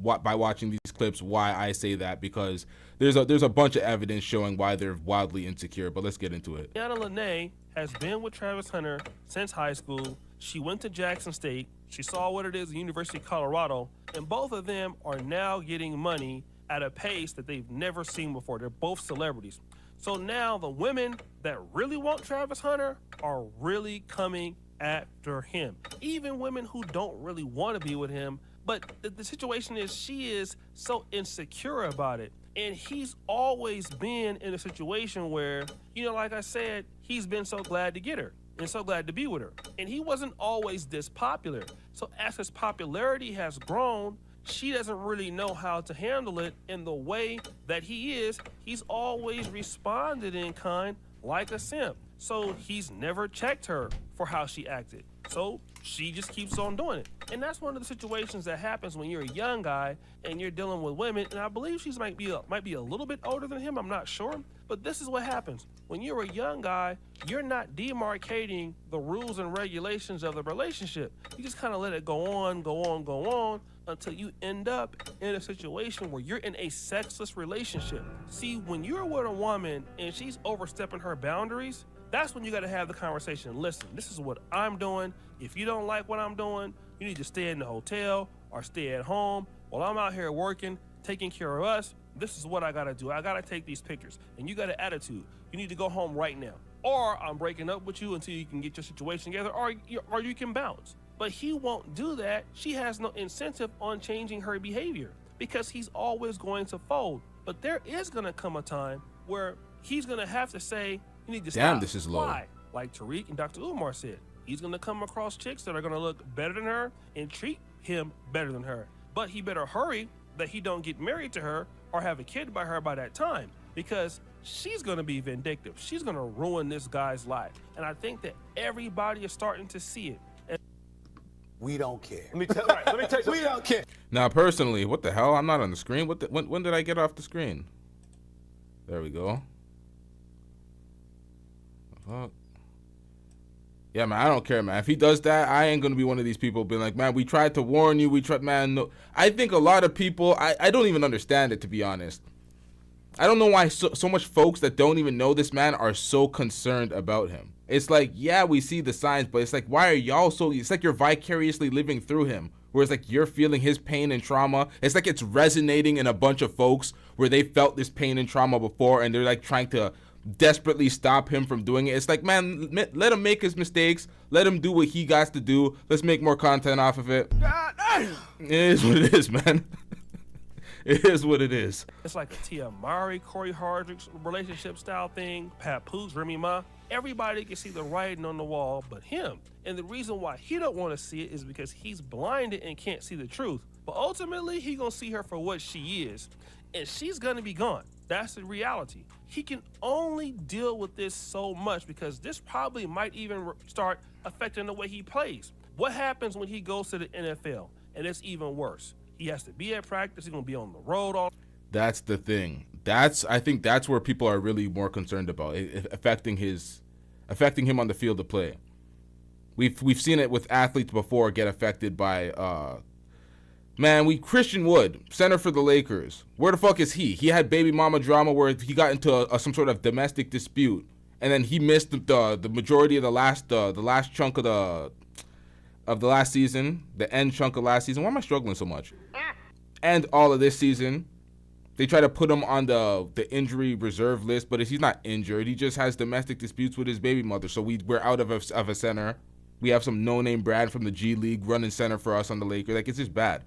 by watching these clips why I say that, because there's a bunch of evidence showing why they're wildly insecure, but let's get into it. Leanna Lenee has been with Travis Hunter since high school. She went to Jackson State. She saw what it is at the University of Colorado, and both of them are now getting money at a pace that they've never seen before. They're both celebrities. So now the women that really want Travis Hunter are really coming after him. Even women who don't really want to be with him, but the situation is she is so insecure about it. And he's always been in a situation where, you know, like I said, he's been so glad to get her and so glad to be with her. And he wasn't always this popular. So as his popularity has grown, she doesn't really know how to handle it in the way that he is. He's always responded in kind like a simp. So he's never checked her for how she acted. So she just keeps on doing it. And that's one of the situations that happens when you're a young guy and you're dealing with women. And I believe she might be a little bit older than him, I'm not sure. But this is what happens. When you're a young guy, you're not demarcating the rules and regulations of the relationship. You just kind of let it go on until you end up in a situation where you're in a sexless relationship. See, when you're with a woman and she's overstepping her boundaries, that's when you got to have the conversation. Listen, this is what I'm doing. If you don't like what I'm doing, you need to stay in the hotel or stay at home while I'm out here working, taking care of us. This is what I got to do. I got to take these pictures. And you got an attitude. You need to go home right now. Or I'm breaking up with you until you can get your situation together, or you can bounce. But he won't do that. She has no incentive on changing her behavior because he's always going to fold. But there is going to come a time where he's going to have to say, you need to stop. Damn, this is low. Why? Like Tariq and Dr. Umar said, he's going to come across chicks that are going to look better than her and treat him better than her. But he better hurry that he don't get married to her or have a kid by her by that time, because she's going to be vindictive. She's going to ruin this guy's life. And I think that everybody is starting to see it. We don't care. Let me tell you, we don't care. Now, personally, what the hell? I'm not on the screen. When did I get off the screen? There we go. Fuck. Yeah, man, I don't care, man. If he does that, I ain't gonna be one of these people being like, man, we tried to warn you. We tried, man. No. I think a lot of people, I don't even understand it, to be honest. I don't know why so much folks that don't even know this man are so concerned about him. It's like, yeah, we see the signs, but it's like, why are y'all so, it's like you're vicariously living through him. Where it's like you're feeling his pain and trauma. It's like it's resonating in a bunch of folks where they felt this pain and trauma before, and they're like trying to desperately stop him from doing it. It's like, man, let him make his mistakes. Let him do what he got to do. Let's make more content off of it. It is what it is, man. It is what it is. It's like a Tia Mowry, Corey Hardrick's relationship style thing, Papoose, Remy Ma. Everybody can see the writing on the wall but him. And the reason why he don't want to see it is because he's blinded and can't see the truth. But ultimately, he gonna see her for what she is, and she's gonna be gone. That's the reality. He can only deal with this so much because this probably might even start affecting the way he plays. What happens when he goes to the NFL? And it's even worse. He has to be at practice. He's gonna be on the road all. That's the thing. I think that's where people are really more concerned about it affecting him on the field of play. We've seen it with athletes before get affected by Christian Wood, center for the Lakers. Where the fuck is he? He had baby mama drama where he got into some sort of domestic dispute, and then he missed the majority of the last chunk of the last season, the end chunk of last season. Why am I struggling so much? And all of this season. They try to put him on the injury reserve list, but he's not injured. He just has domestic disputes with his baby mother. So we're out of a center. We have some no-name Brad from the G League running center for us on the Lakers. Like, it's just bad.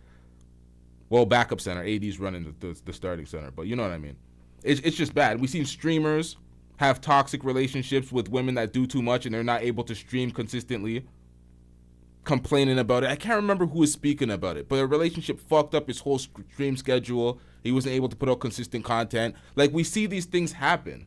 Well, backup center. AD's running the starting center, but you know what I mean. It's just bad. We've seen streamers have toxic relationships with women that do too much and they're not able to stream consistently, complaining about it. I can't remember who was speaking about it, but a relationship fucked up his whole stream schedule. He wasn't able to put out consistent content. Like, we see these things happen.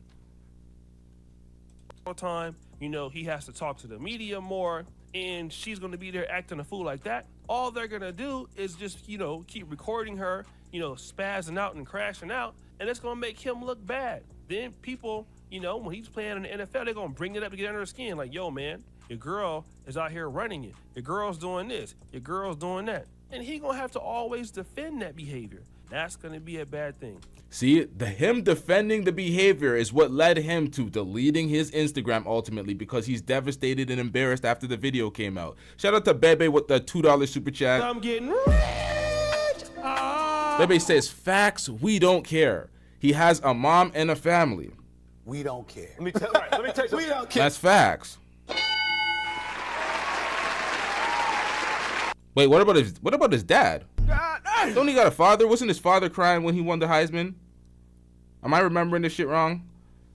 All the time, he has to talk to the media more, and she's going to be there acting a fool like that. All they're going to do is just, keep recording her, spazzing out and crashing out, and it's going to make him look bad. Then people, when he's playing in the NFL, they're going to bring it up to get under his skin. Like, yo, man, your girl is out here running you. Your girl's doing this. Your girl's doing that. And he going to have to always defend that behavior. That's going to be a bad thing. See, him defending the behavior is what led him to deleting his Instagram ultimately, because he's devastated and embarrassed after the video came out. Shout out to Bebe with the $2 super chat. I'm getting rich. Bebe says, facts, we don't care. He has a mom and a family. We don't care. Let me tell you, we don't care. That's facts. Wait, what about his dad? Don't he got a father? Wasn't his father crying when he won the Heisman? Am I remembering this shit wrong?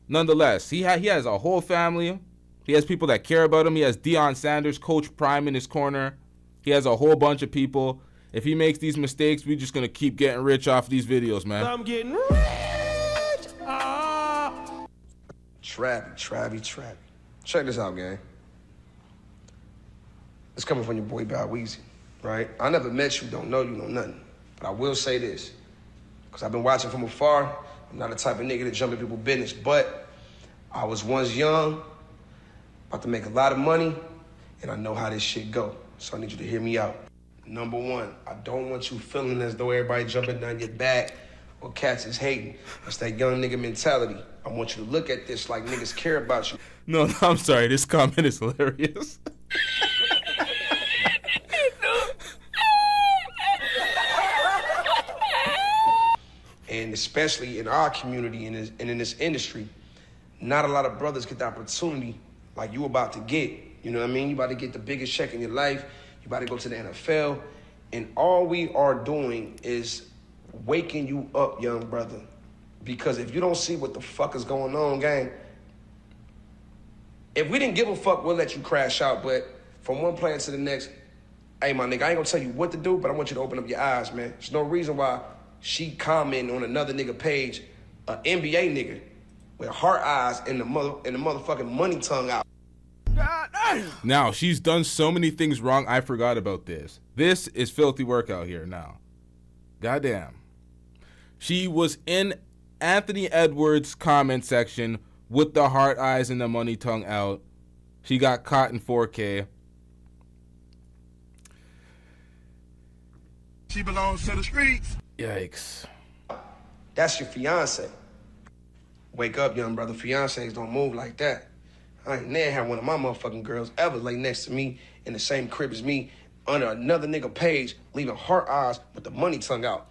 Nonetheless, he has a whole family. He has people that care about him. He has Deion Sanders, Coach Prime in his corner. He has a whole bunch of people. If he makes these mistakes, we're just gonna keep getting rich off these videos, man. I'm getting rich. Travy. Check this out, gang. It's coming from your boy Bow Weezy, right? I never met you, don't know you, know nothing. But I will say this, because I've been watching from afar. I'm not the type of nigga to jump in people's business, but I was once young, about to make a lot of money, and I know how this shit go. So I need you to hear me out. Number one, I don't want you feeling as though everybody jumping down your back or cats is hating. That's that young nigga mentality. I want you to look at this like niggas care about you. No, I'm sorry. This comment is hilarious. And especially in our community and in this industry, not a lot of brothers get the opportunity like you about to get. You know what I mean? You about to get the biggest check in your life. You about to go to the NFL. And all we are doing is waking you up, young brother. Because if you don't see what the fuck is going on, gang, if we didn't give a fuck, we'll let you crash out. But from one player to the next, hey, my nigga, I ain't gonna tell you what to do, but I want you to open up your eyes, man. There's no reason why she commenting on another nigga page, an NBA nigga, with heart eyes and the motherfucking money tongue out. Now, she's done so many things wrong, I forgot about this. This is filthy work out here now. Goddamn. She was in Anthony Edwards' comment section with the heart eyes and the money tongue out. She got caught in 4K. She belongs to the streets. Yikes. That's your fiance. Wake up, young brother. Fiancés don't move like that. I ain't never had one of my motherfucking girls ever lay next to me in the same crib as me under another nigga page, leaving heart eyes with the money tongue out.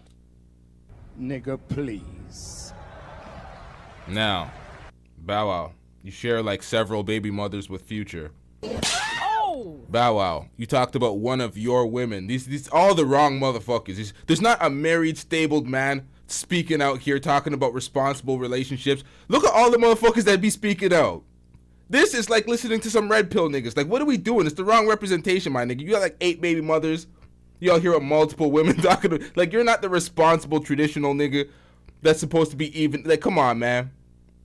Nigga, please. Now, Bow Wow, you share like several baby mothers with Future. Oh! Bow Wow, you talked about one of your women. These all the wrong motherfuckers. There's not a married, stabled man speaking out here talking about responsible relationships. Look at all the motherfuckers that be speaking out. This is like listening to some red pill niggas. Like, what are we doing? It's the wrong representation, my nigga. You got like 8 baby mothers. You all hear of multiple women talking to, like, you're not the responsible traditional nigga that's supposed to be even. Like, come on, man.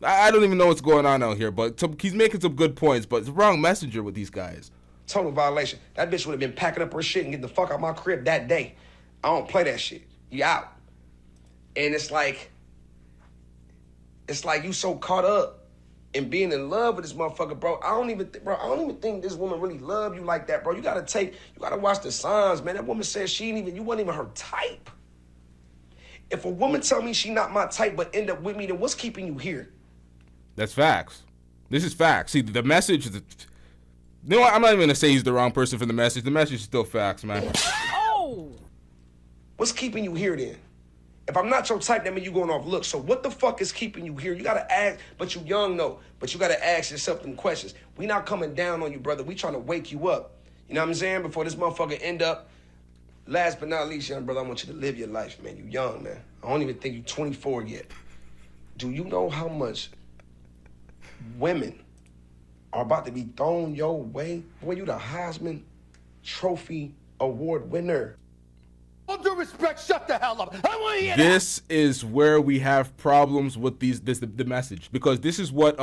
I don't even know what's going on out here, but he's making some good points, but it's the wrong messenger with these guys. Total violation. That bitch would have been packing up her shit and getting the fuck out my crib that day. I don't play that shit. You out. And it's like you so caught up in being in love with this motherfucker, bro. I don't even think this woman really love you like that, bro. You gotta watch the signs, man. That woman said you wasn't even her type. If a woman tell me she not my type but end up with me, then what's keeping you here? That's facts. This is facts. See, the message is... You know what? I'm not even going to say he's the wrong person for the message. The message is still facts, man. Oh! What's keeping you here, then? If I'm not your type, that means you going off looks. So what the fuck is keeping you here? You got to ask, but you young, though. But you got to ask yourself them questions. We not coming down on you, brother. We trying to wake you up. You know what I'm saying? Before this motherfucker end up... Last but not least, young brother, I want you to live your life, man. You young, man. I don't even think you 24 yet. Do you know how much women are about to be thrown your way? Boy, you the Heisman Trophy Award winner. All due respect, shut the hell up. I want to hear This is where we have problems with the message, because this is what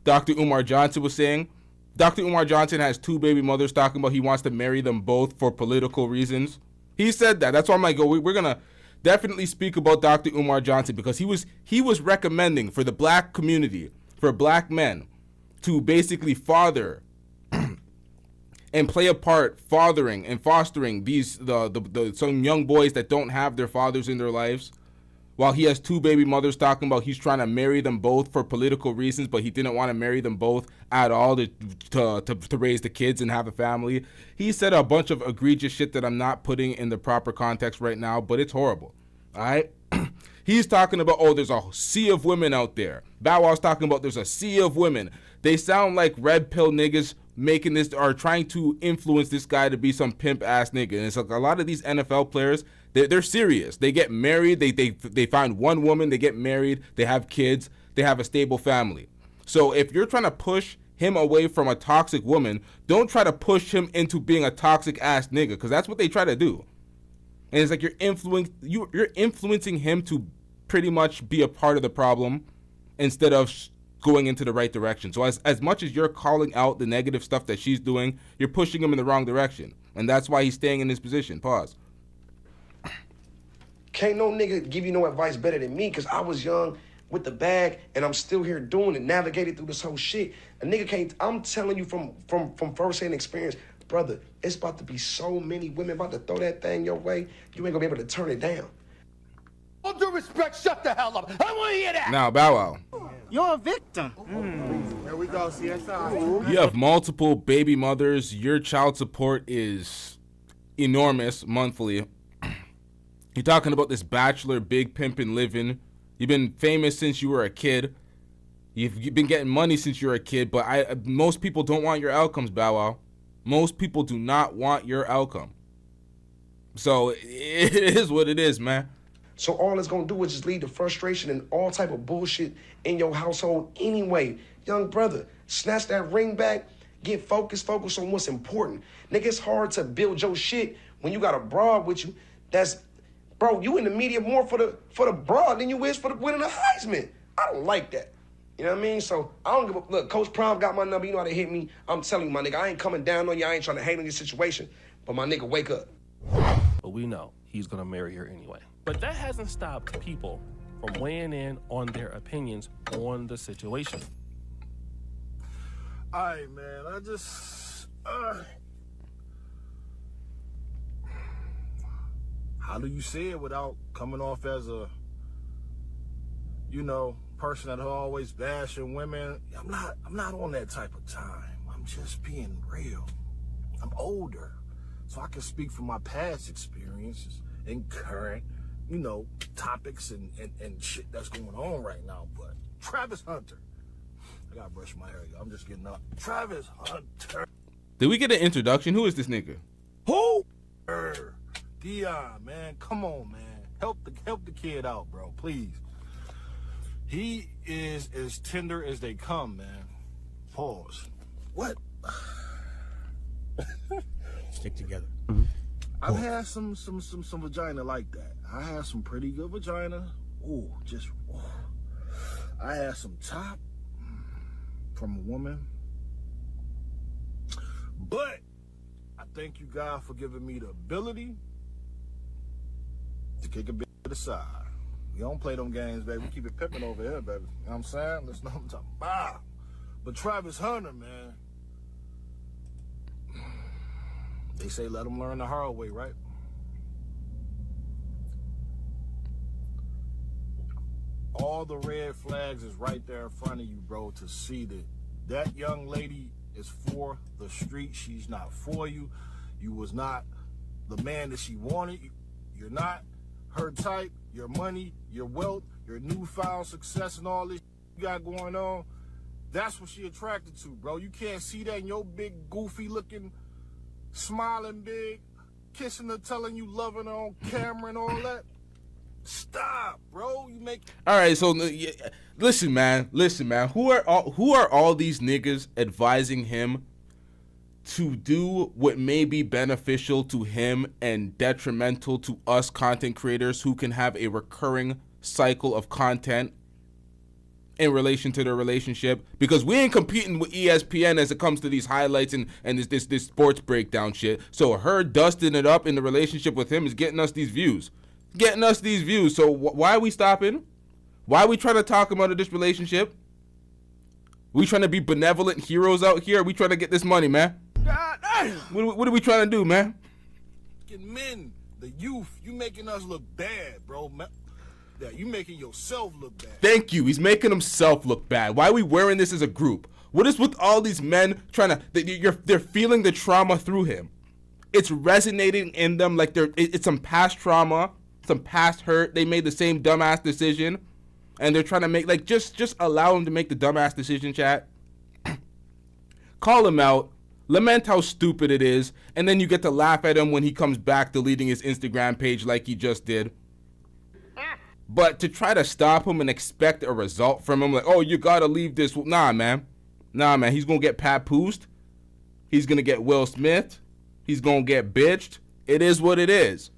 Dr. Umar Johnson was saying. Dr. Umar Johnson has 2 baby mothers talking about he wants to marry them both for political reasons. He said that. That's why I'm like, we're going to definitely speak about Dr. Umar Johnson, because he was recommending for the black community, for black men, to basically father and play a part fathering and fostering these some young boys that don't have their fathers in their lives, while he has 2 baby mothers talking about he's trying to marry them both for political reasons, but he didn't want to marry them both at all to raise the kids and have a family. He said a bunch of egregious shit that I'm not putting in the proper context right now, but it's horrible. All right? He's talking about, there's a sea of women out there. Bow Wow's talking about there's a sea of women. They sound like red pill niggas making this, or trying to influence this guy to be some pimp ass nigga. And it's like a lot of these NFL players, they're serious. They get married. They find one woman. They get married. They have kids. They have a stable family. So if you're trying to push him away from a toxic woman, don't try to push him into being a toxic ass nigga, because that's what they try to do. And it's like you're influencing him to pretty much be a part of the problem instead of going into the right direction. So as much as you're calling out the negative stuff that she's doing, you're pushing him in the wrong direction. And that's why he's staying in this position. Pause. Can't no nigga give you no advice better than me, because I was young with the bag and I'm still here doing it, navigating through this whole shit. A nigga can't, I'm telling you from first-hand experience, brother, it's about to be so many women about to throw that thing your way, you ain't gonna be able to turn it down. All due respect, shut the hell up. I want to hear that. Now, Bow Wow. You're a victim. Here we go, CSI. You have multiple baby mothers. Your child support is enormous monthly. You're talking about this bachelor, big pimpin' living. You've been famous since you were a kid. You've been getting money since you were a kid, but most people don't want your outcomes, Bow Wow. Most people do not want your outcome. So it is what it is, man. So all it's gonna do is just lead to frustration and all type of bullshit in your household anyway. Young brother, snatch that ring back, get focused on what's important. Nigga, it's hard to build your shit when you got a broad with you. Bro, you in the media more for the broad than you is for the winning the Heisman. I don't like that. You know what I mean? So I don't give a look. Coach Prime got my number. You know how to hit me. I'm telling you, my nigga, I ain't coming down on you. I ain't trying to hate on your situation. But my nigga, wake up. But we know he's gonna marry her anyway. But that hasn't stopped people from weighing in on their opinions on the situation. All right, man. I just how do you say it without coming off as a, person that always bashing women? I'm not on that type of time. I'm just being real. I'm older, so I can speak from my past experiences and current, topics and shit that's going on right now. But Travis Hunter, I gotta brush my hair. I'm just getting up. Travis Hunter. Did we get an introduction? Who is this nigga? Who? Deion, man, come on, man. Help the kid out, bro, please. He is as tender as they come, man. Pause. What? Stick together. I've had some vagina like that. I had some pretty good vagina. Ooh, just. Ooh. I had some top from a woman. But I thank you, God, for giving me the ability to kick a bit to the side. We don't play them games, baby. We keep it pimping over here, baby. You know what I'm saying? Let's know what I'm talking about. But Travis Hunter, man, they say let him learn the hard way, right? All the red flags is right there in front of you, bro, to see that young lady is for the street. She's not for you. You was not the man that she wanted. You're not her type. Your money, your wealth, your newfound success and all this you got going on, that's what she attracted to, bro. You can't see that in your big, goofy looking, smiling big, kissing her, telling you loving her on camera and all that. Stop, bro. You make. All right, so listen, man. Who are all these niggas advising him to do what may be beneficial to him and detrimental to us content creators who can have a recurring cycle of content in relation to their relationship? Because we ain't competing with ESPN as it comes to these highlights and this sports breakdown shit. So her dusting it up in the relationship with him is getting us these views. So why are we stopping? Why are we trying to talk him out of this relationship? We trying to be benevolent heroes out here? Are we trying to get this money, man? What are we trying to do, man? Men, the youth, you making us look bad, bro. Yeah, you making yourself look bad. Thank you. He's making himself look bad. Why are we wearing this as a group? What is with all these men trying to? They're feeling the trauma through him. It's resonating in them like it's some past trauma, some past hurt. They made the same dumbass decision, and they're trying to make just allow him to make the dumbass decision. Chat. Call him out. Lament how stupid it is, and then you get to laugh at him when he comes back deleting his Instagram page like he just did. But to try to stop him and expect a result from him, like, oh, you gotta leave this. Nah, man. He's gonna get papoosed. He's gonna get Will Smith. He's gonna get bitched. It is what it is.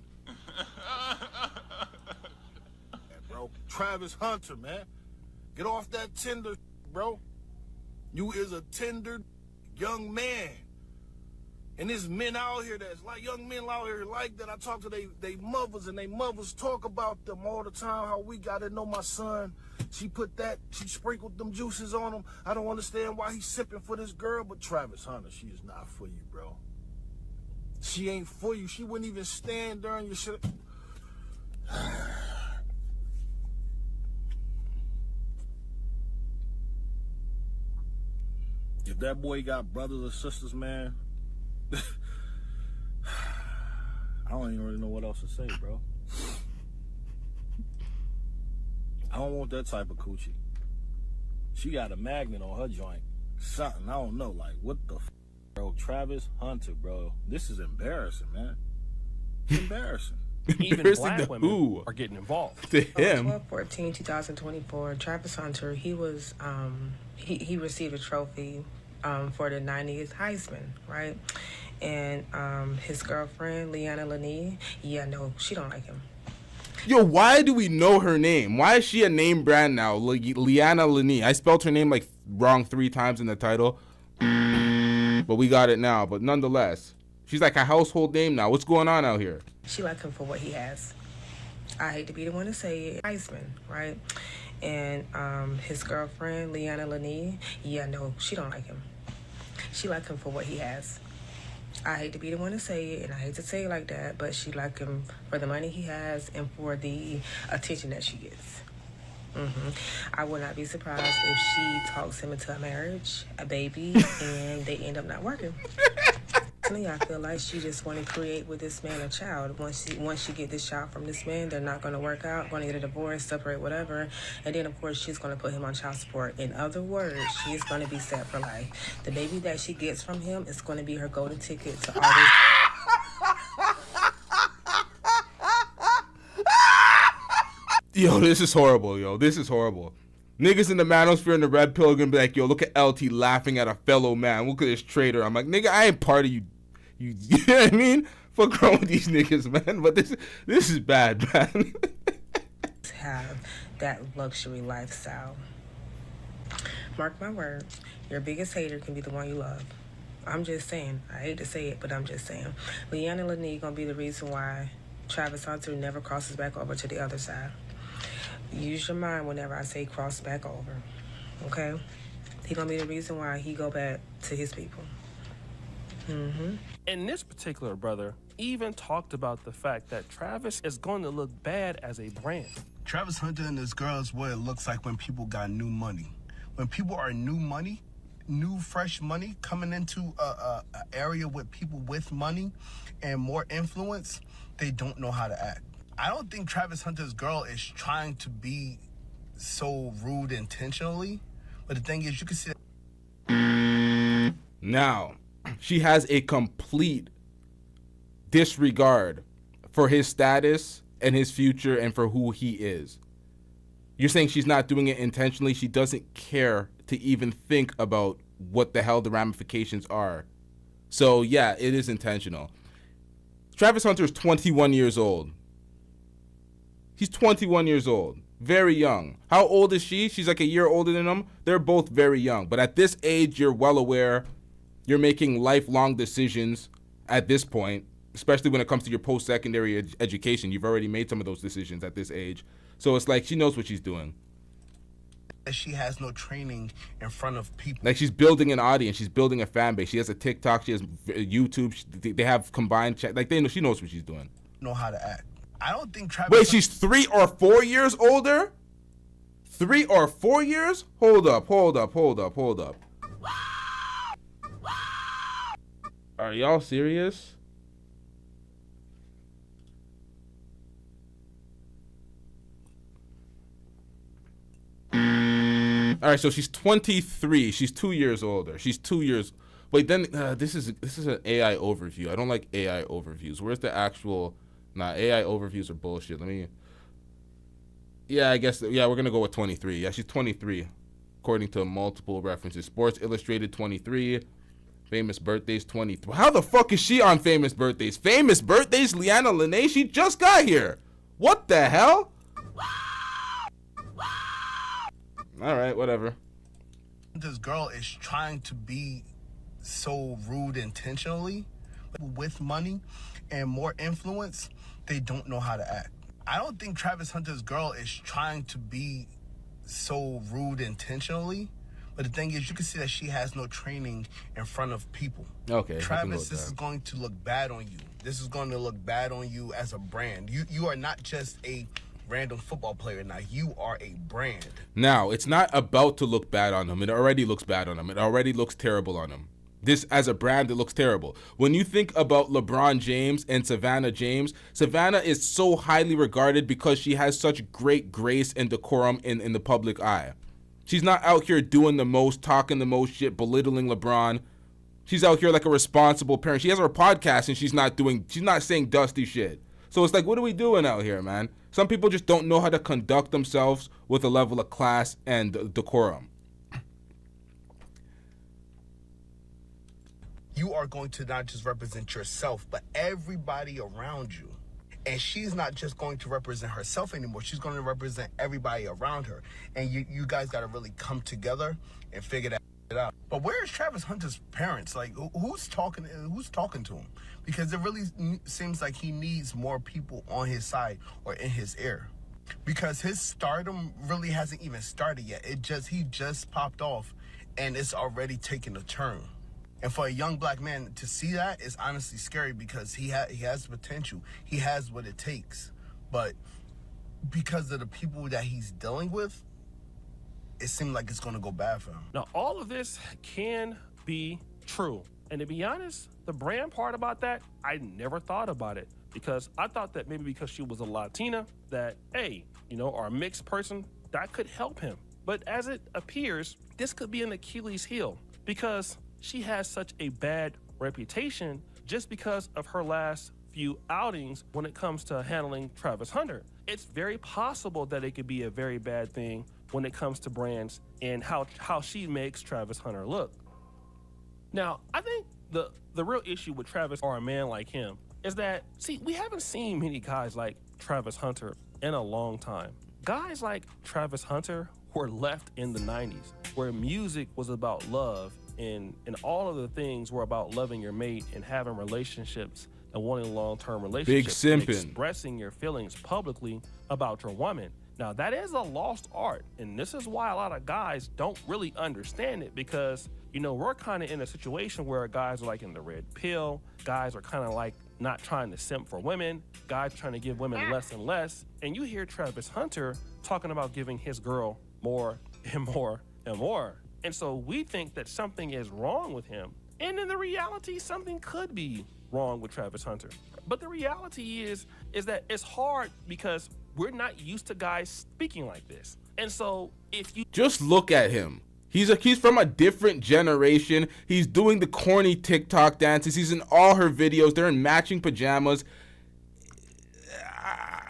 Bro, Travis Hunter, man. Get off that Tinder, bro. You is a tender young man. And there's men out here that's like, young men out here like that. I talk to they mothers, and they mothers talk about them all the time, how we got to know my son. She sprinkled them juices on him. I don't understand why he's sipping for this girl, but Travis Hunter, she is not for you, bro. She ain't for you. She wouldn't even stand during your shit. If that boy got brothers or sisters, man, I don't even really know what else to say, bro. I don't want that type of coochie. She got a magnet on her joint. Something, I don't know, like, what the f, bro? Travis Hunter, bro. This is embarrassing, man. It's embarrassing. Even black women are getting involved. To him. 12/14/2024, Travis Hunter, he was he received a trophy for the 90th Heisman, right? And his girlfriend, Leanna, Lenee, no, she don't like him. Yo, why do we know her name? Why is she a name brand now? Leanna Lenee. I spelled her name like wrong 3 times in the title, but we got it now. But nonetheless, she's like a household name now. What's going on out here? She like him for what he has. I hate to be the one to say it. Heisman, right? And his girlfriend, Leanna Lenee, no, she don't like him. She like him for what he has. I hate to be the one to say it, and I hate to say it like that, but she like him for the money he has and for the attention that she gets. I would not be surprised if she talks him into a marriage, a baby, and they end up not working. I feel like she just want to create with this man a child. Once she get this child from this man, they're not going to work out, going to get a divorce, separate, whatever. And then, of course, she's going to put him on child support. In other words, she is going to be set for life. The baby that she gets from him is going to be her golden ticket to always... Yo, this is horrible, yo. This is horrible. Niggas in the manosphere and the red pill are gonna be like, yo, look at LT laughing at a fellow man. Look at this traitor. I'm like, nigga, I ain't part of you. You know what I mean? Fuck wrong with these niggas, man. But this is bad, man. Have that luxury lifestyle. Mark my words, your biggest hater can be the one you love. I'm just saying. I hate to say it, but I'm just saying. Leanna Lenee gonna be the reason why Travis Hunter never crosses back over to the other side. Use your mind whenever I say cross back over, okay? He gonna be the reason why he go back to his people. And this particular brother even talked about the fact that Travis is going to look bad as a brand. Travis Hunter and this girl is what it looks like when people got new money. When people are new money, new fresh money coming into a area with people with money and more influence, they don't know how to act. I don't think Travis Hunter's girl is trying to be so rude intentionally, but the thing is, you can see that. Now, she has a complete disregard for his status and his future and for who he is. You're saying she's not doing it intentionally? She doesn't care to even think about what the hell the ramifications are. So, yeah, it is intentional. Travis Hunter is 21 years old. He's 21 years old. Very young. How old is she? She's like a year older than him. They're both very young. But at this age, you're well aware. You're making lifelong decisions at this point, especially when it comes to your post-secondary education. You've already made some of those decisions at this age. So it's like she knows what she's doing. She has no training in front of people. Like she's building an audience. She's building a fan base. She has a TikTok. She has YouTube. They have combined chat. Like she knows what she's doing. Know how to act. I don't think Travis... Wait, she's 3 or 4 years older? 3 or 4 years? Hold up. Are y'all serious? All right, so she's 23. She's 2 years older. She's 2 years... Wait, then this is an AI overview. I don't like AI overviews. Where's the actual... Nah, AI overviews are bullshit. Yeah, I guess, we're going to go with 23. Yeah, she's 23, according to multiple references. Sports Illustrated, 23. Famous Birthdays, 23. How the fuck is she on Famous Birthdays? Famous Birthdays, Leanna Lenee? She just got here. What the hell? All right, whatever. This girl is trying to be so rude intentionally. With money and more influence, they don't know how to act. I don't think Travis Hunter's girl is trying to be so rude intentionally, but the thing is, you can see that she has no training in front of people. Okay. Travis, this is going to look bad on you. This is going to look bad on you as a brand. You are not just a random football player now. You are a brand. Now, it's not about to look bad on him. It already looks bad on him. It already looks terrible on him. This, as a brand, it looks terrible. When you think about LeBron James and Savannah James, Savannah is so highly regarded because she has such great grace and decorum in the public eye. She's not out here doing the most, talking the most shit, belittling LeBron. She's out here like a responsible parent. She has her podcast and she's not saying dusty shit. So it's like, what are we doing out here, man? Some people just don't know how to conduct themselves with a level of class and decorum. You are going to not just represent yourself, but everybody around you. And she's not just going to represent herself anymore. She's going to represent everybody around her. And you guys got to really come together and figure that out. But where is Travis Hunter's parents? Like, who's talking to him? Because it really seems like he needs more people on his side or in his ear. Because his stardom really hasn't even started yet. He just popped off and it's already taken a turn. And for a young black man to see that is honestly scary because he has potential. He has what it takes. But because of the people that he's dealing with, it seemed like it's going to go bad for him. Now, all of this can be true. And to be honest, the brand part about that, I never thought about it. Because I thought that maybe because she was a Latina, that, hey, or a mixed person, that could help him. But as it appears, this could be an Achilles heel. Because she has such a bad reputation just because of her last few outings when it comes to handling Travis Hunter. It's very possible that it could be a very bad thing when it comes to brands and how she makes Travis Hunter look. Now, I think the real issue with Travis or a man like him is that, see, we haven't seen many guys like Travis Hunter in a long time. Guys like Travis Hunter were left in the 90s, where music was about love and all of the things were about loving your mate and having relationships and wanting long-term relationships. Big and simping. Expressing your feelings publicly about your woman. Now, that is a lost art, and this is why a lot of guys don't really understand it because, we're kind of in a situation where guys are like in the red pill, guys are kind of like not trying to simp for women, guys trying to give women less and less, and you hear Travis Hunter talking about giving his girl more and more and more. And so we think that something is wrong with him. And in the reality, something could be wrong with Travis Hunter. But the reality is that it's hard because we're not used to guys speaking like this. And so if you just look at him. He's from a different generation. He's doing the corny TikTok dances. He's in all her videos. They're in matching pajamas.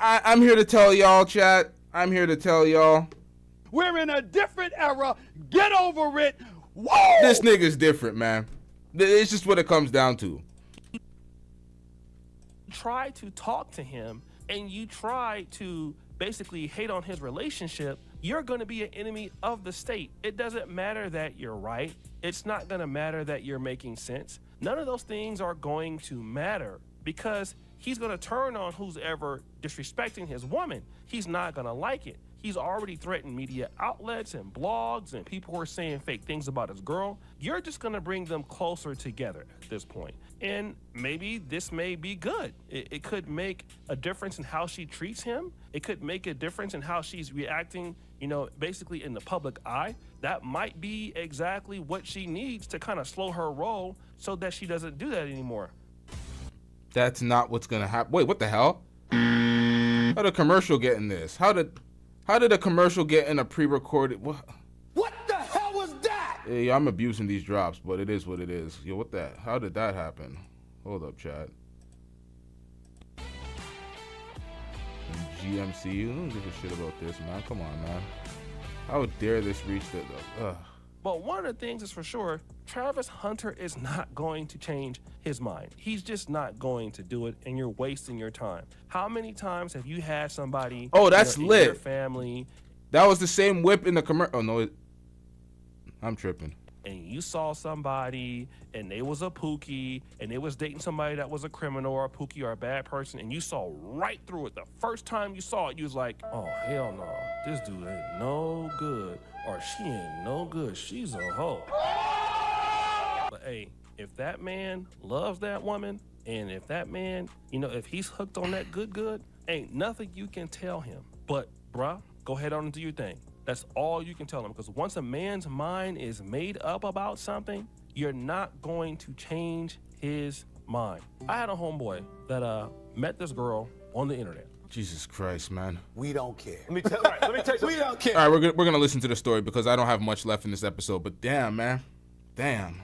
I'm here to tell y'all, chat. I'm here to tell y'all. We're in a different era. Get over it. Whoa! This nigga's different, man. It's just what it comes down to. Try to talk to him and you try to basically hate on his relationship, you're going to be an enemy of the state. It doesn't matter that you're right. It's not going to matter that you're making sense. None of those things are going to matter because he's going to turn on who's ever disrespecting his woman. He's not going to like it. He's already threatened media outlets and blogs and people who are saying fake things about his girl. You're just going to bring them closer together at this point. And maybe this may be good. It could make a difference in how she treats him. It could make a difference in how she's reacting, basically in the public eye. That might be exactly what she needs to kind of slow her roll so that she doesn't do that anymore. That's not what's going to happen. Wait, what the hell? How did a commercial get in this? How did a commercial get in a pre-recorded? What the hell was that? Hey, I'm abusing these drops, but it is what it is. Yo, what that? How did that happen? Hold up, chat. GMC, you don't give a shit about this, man. Come on, man. How dare this reach the... But one of the things is for sure, Travis Hunter is not going to change his mind. He's just not going to do it, and you're wasting your time. How many times have you had somebody... Oh, that's in lit. your family... That was the same whip in the commercial. Oh, no. and you saw somebody and they was a pookie and they was dating somebody that was a criminal or a pookie or a bad person, and you saw right through it, the first time you saw it, you was like, oh, hell no, this dude ain't no good, or she ain't no good, she's a hoe. But hey, if that man loves that woman, and if that man, you know, if he's hooked on that good, ain't nothing you can tell him. But bruh, go ahead on and do your thing. That's all you can tell him, because once a man's mind is made up about something, you're not going to change his mind. I had a homeboy that met this girl on the internet. Jesus Christ, man. We don't care. Let me tell you something. We don't care. All right, we're gonna listen to the story because I don't have much left in this episode. But damn, man, damn.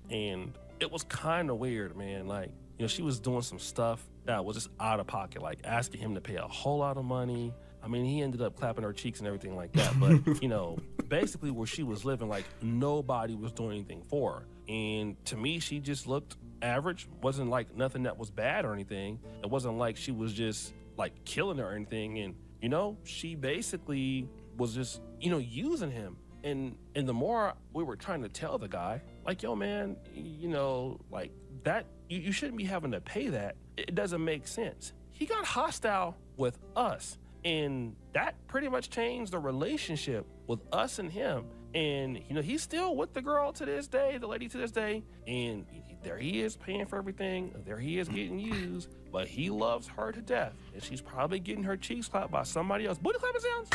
And it was kind of weird, man. Like, you know, she was doing some stuff that was just out of pocket, like asking him to pay a whole lot of money. I mean, he ended up clapping her cheeks and everything like that. But, you know, basically where she was living, like, nobody was doing anything for her. And to me, she just looked average. Wasn't like nothing that was bad or anything. It wasn't like she was just, like, killing her or anything. And, you know, she basically was just, you know, using him. And the more we were trying to tell the guy, like, yo, man, you know, like, that, you shouldn't be having to pay that. It doesn't make sense. He got hostile with us. And that pretty much changed the relationship with us and him. And, you know, he's still with the girl to this day, the lady to this day. And there he is paying for everything. There he is getting used. But he loves her to death. And she's probably getting her cheeks clapped by somebody else. Booty clapping sounds?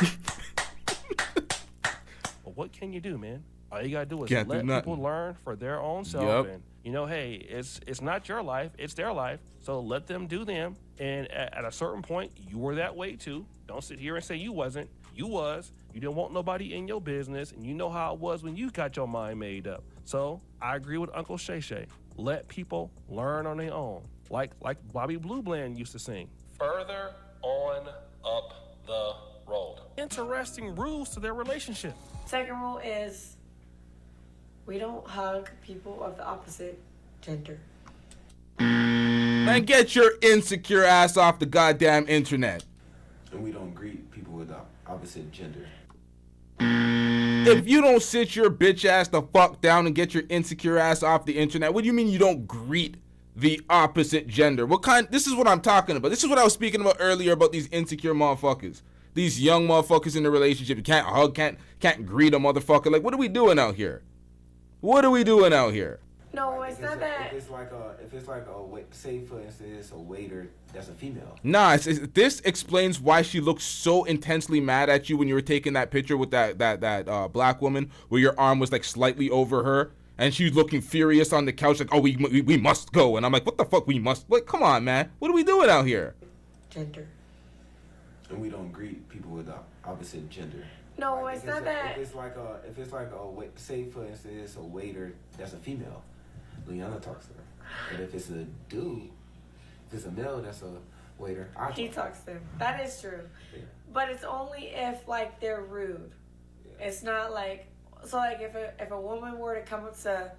But what can you do, man? All you gotta do is let people learn for their own self. And, you know, hey, it's not your life, it's their life. So let them do them. And at a certain point, you were that way too. Don't sit here and say you wasn't. You was. You didn't want nobody in your business, and you know how it was when you got your mind made up. So I agree with Uncle Shay Shay. Let people learn on their own. Like Bobby Blue Bland used to sing. Further on up the road. Interesting rules to their relationship. Second rule is we don't hug people of the opposite gender. Man, get your insecure ass off the goddamn internet. And we don't greet people with the opposite gender. If you don't sit your bitch ass the fuck down and get your insecure ass off the internet, what do you mean you don't greet the opposite gender? This is what I'm talking about. This is what I was speaking about earlier about these insecure motherfuckers. These young motherfuckers in the relationship. You can't hug, can't greet a motherfucker. Like, what are we doing out here? What are we doing out here? No, it's not that. If it's like a say for instance, it's a waiter that's a female. Nah, this explains why she looked so intensely mad at you when you were taking that picture with that black woman where your arm was like slightly over her and she was looking furious on the couch like, oh, we must go. And I'm like, what the fuck, we must? Like, come on, man. What are we doing out here? Gender. And we don't greet people with the opposite gender. No, like, it's not that. If it's like a say for instance, it's a waiter that's a female. Leanna talks to her. But if it's a dude, if it's a male that's a waiter, he talks to him. That is true. Yeah. But it's only if like they're rude. Yeah. It's not like, so like if a woman were to come up to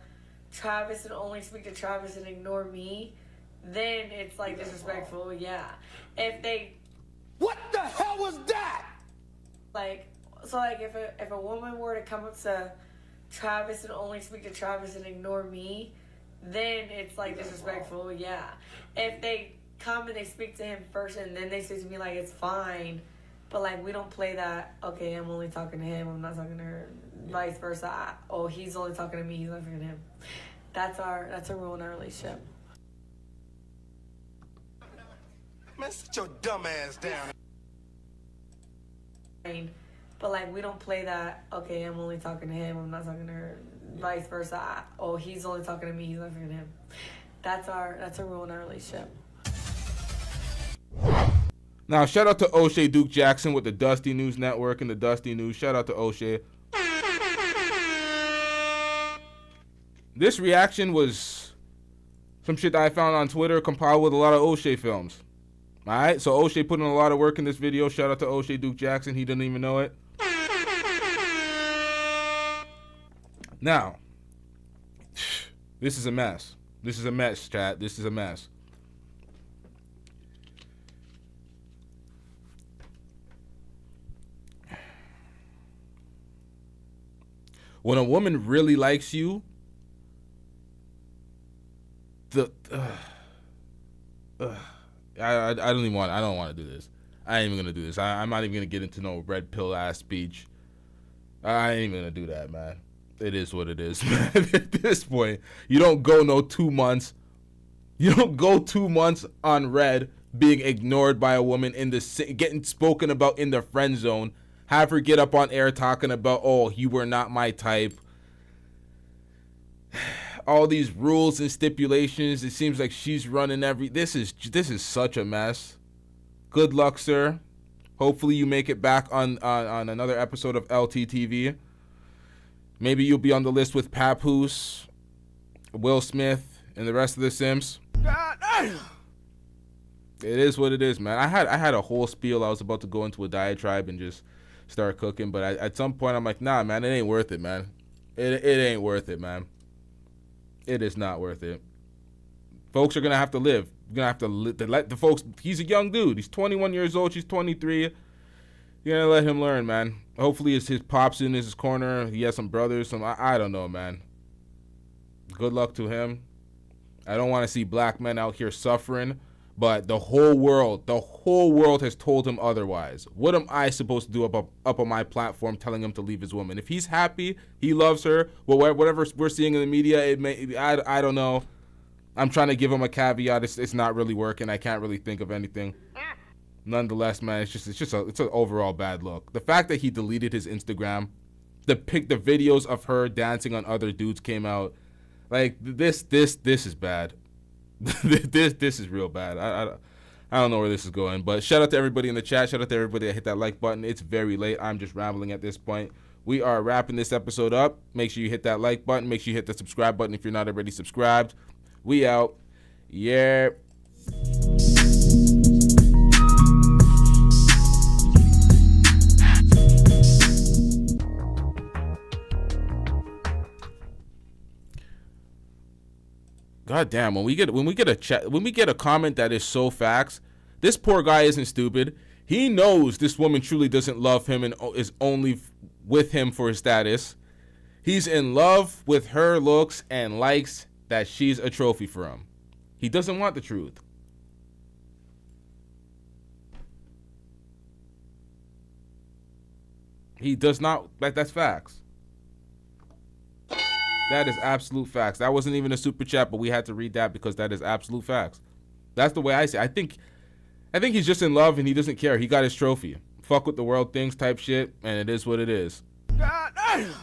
Travis and only speak to Travis and ignore me, then it's like disrespectful. Yeah. If they, what the hell was that? Like, so like if a woman were to come up to Travis and only speak to Travis and ignore me, then it's like disrespectful. Yeah. If they come and they speak to him first and then they say to me, like, it's fine, but like we don't play that, okay, I'm only talking to him, I'm not talking to her, vice versa. He's only talking to me, he's not talking to him. That's a rule in our relationship. Man, sit your dumb ass down. But like we don't play that, okay, I'm only talking to him, I'm not talking to her, vice versa. He's only talking to me, he's not talking to him. That's a rule in our relationship. Now, shout out to O'Shea Duke Jackson with the Dusty News Network and the Dusty News. Shout out to O'Shea. This reaction was some shit that I found on Twitter compiled with a lot of O'Shea films. All right, so O'Shea put in a lot of work in this video. Shout out to O'Shea Duke Jackson. He didn't even know it. Now, this is a mess. This is a mess, chat. This is a mess. When a woman really likes you, I don't want to do this. I ain't even gonna do this. I'm not even gonna get into no red pill ass speech. I ain't even gonna do that, man. It is what it is, man. At this point, you don't go no 2 months. You don't go 2 months on red being ignored by a woman getting spoken about in the friend zone. Have her get up on air talking about, oh, you were not my type. All these rules and stipulations. It seems like she's running this is such a mess. Good luck, sir. Hopefully you make it back on another episode of LTTV. Maybe you'll be on the list with Papoose, Will Smith, and the rest of the Sims. God damn. It is what it is, man. I had a whole spiel. I was about to go into a diatribe and just start cooking, but at some point I'm like, nah, man, it ain't worth it, man. It ain't worth it, man. It is not worth it. Folks are gonna have to live. You're gonna have to let the folks. He's a young dude. He's 21 years old. She's 23. You're gonna let him learn, man. Hopefully, his pops in his corner. He has some brothers. I don't know, man. Good luck to him. I don't want to see black men out here suffering, but the whole world has told him otherwise. What am I supposed to do up on my platform telling him to leave his woman? If he's happy, he loves her. Well, whatever we're seeing in the media, I don't know. I'm trying to give him a caveat. It's not really working. I can't really think of anything. Nonetheless, man, it's an overall bad look. The fact that he deleted his Instagram, the videos of her dancing on other dudes came out. Like this is bad. this is real bad. I don't know where this is going, but shout out to everybody in the chat. Shout out to everybody that hit that like button. It's very late. I'm just rambling at this point. We are wrapping this episode up. Make sure you hit that like button. Make sure you hit the subscribe button if you're not already subscribed. We out. Yeah. God damn, when we get a comment that is so facts, this poor guy isn't stupid. He knows this woman truly doesn't love him and is only with him for his status. He's in love with her looks and likes that she's a trophy for him. He doesn't want the truth. He does not. That's facts. That is absolute facts. That wasn't even a super chat, but we had to read that because that is absolute facts. That's the way I see it. I think he's just in love and he doesn't care. He got his trophy. Fuck what the world thinks type shit, and it is what it is. God damn.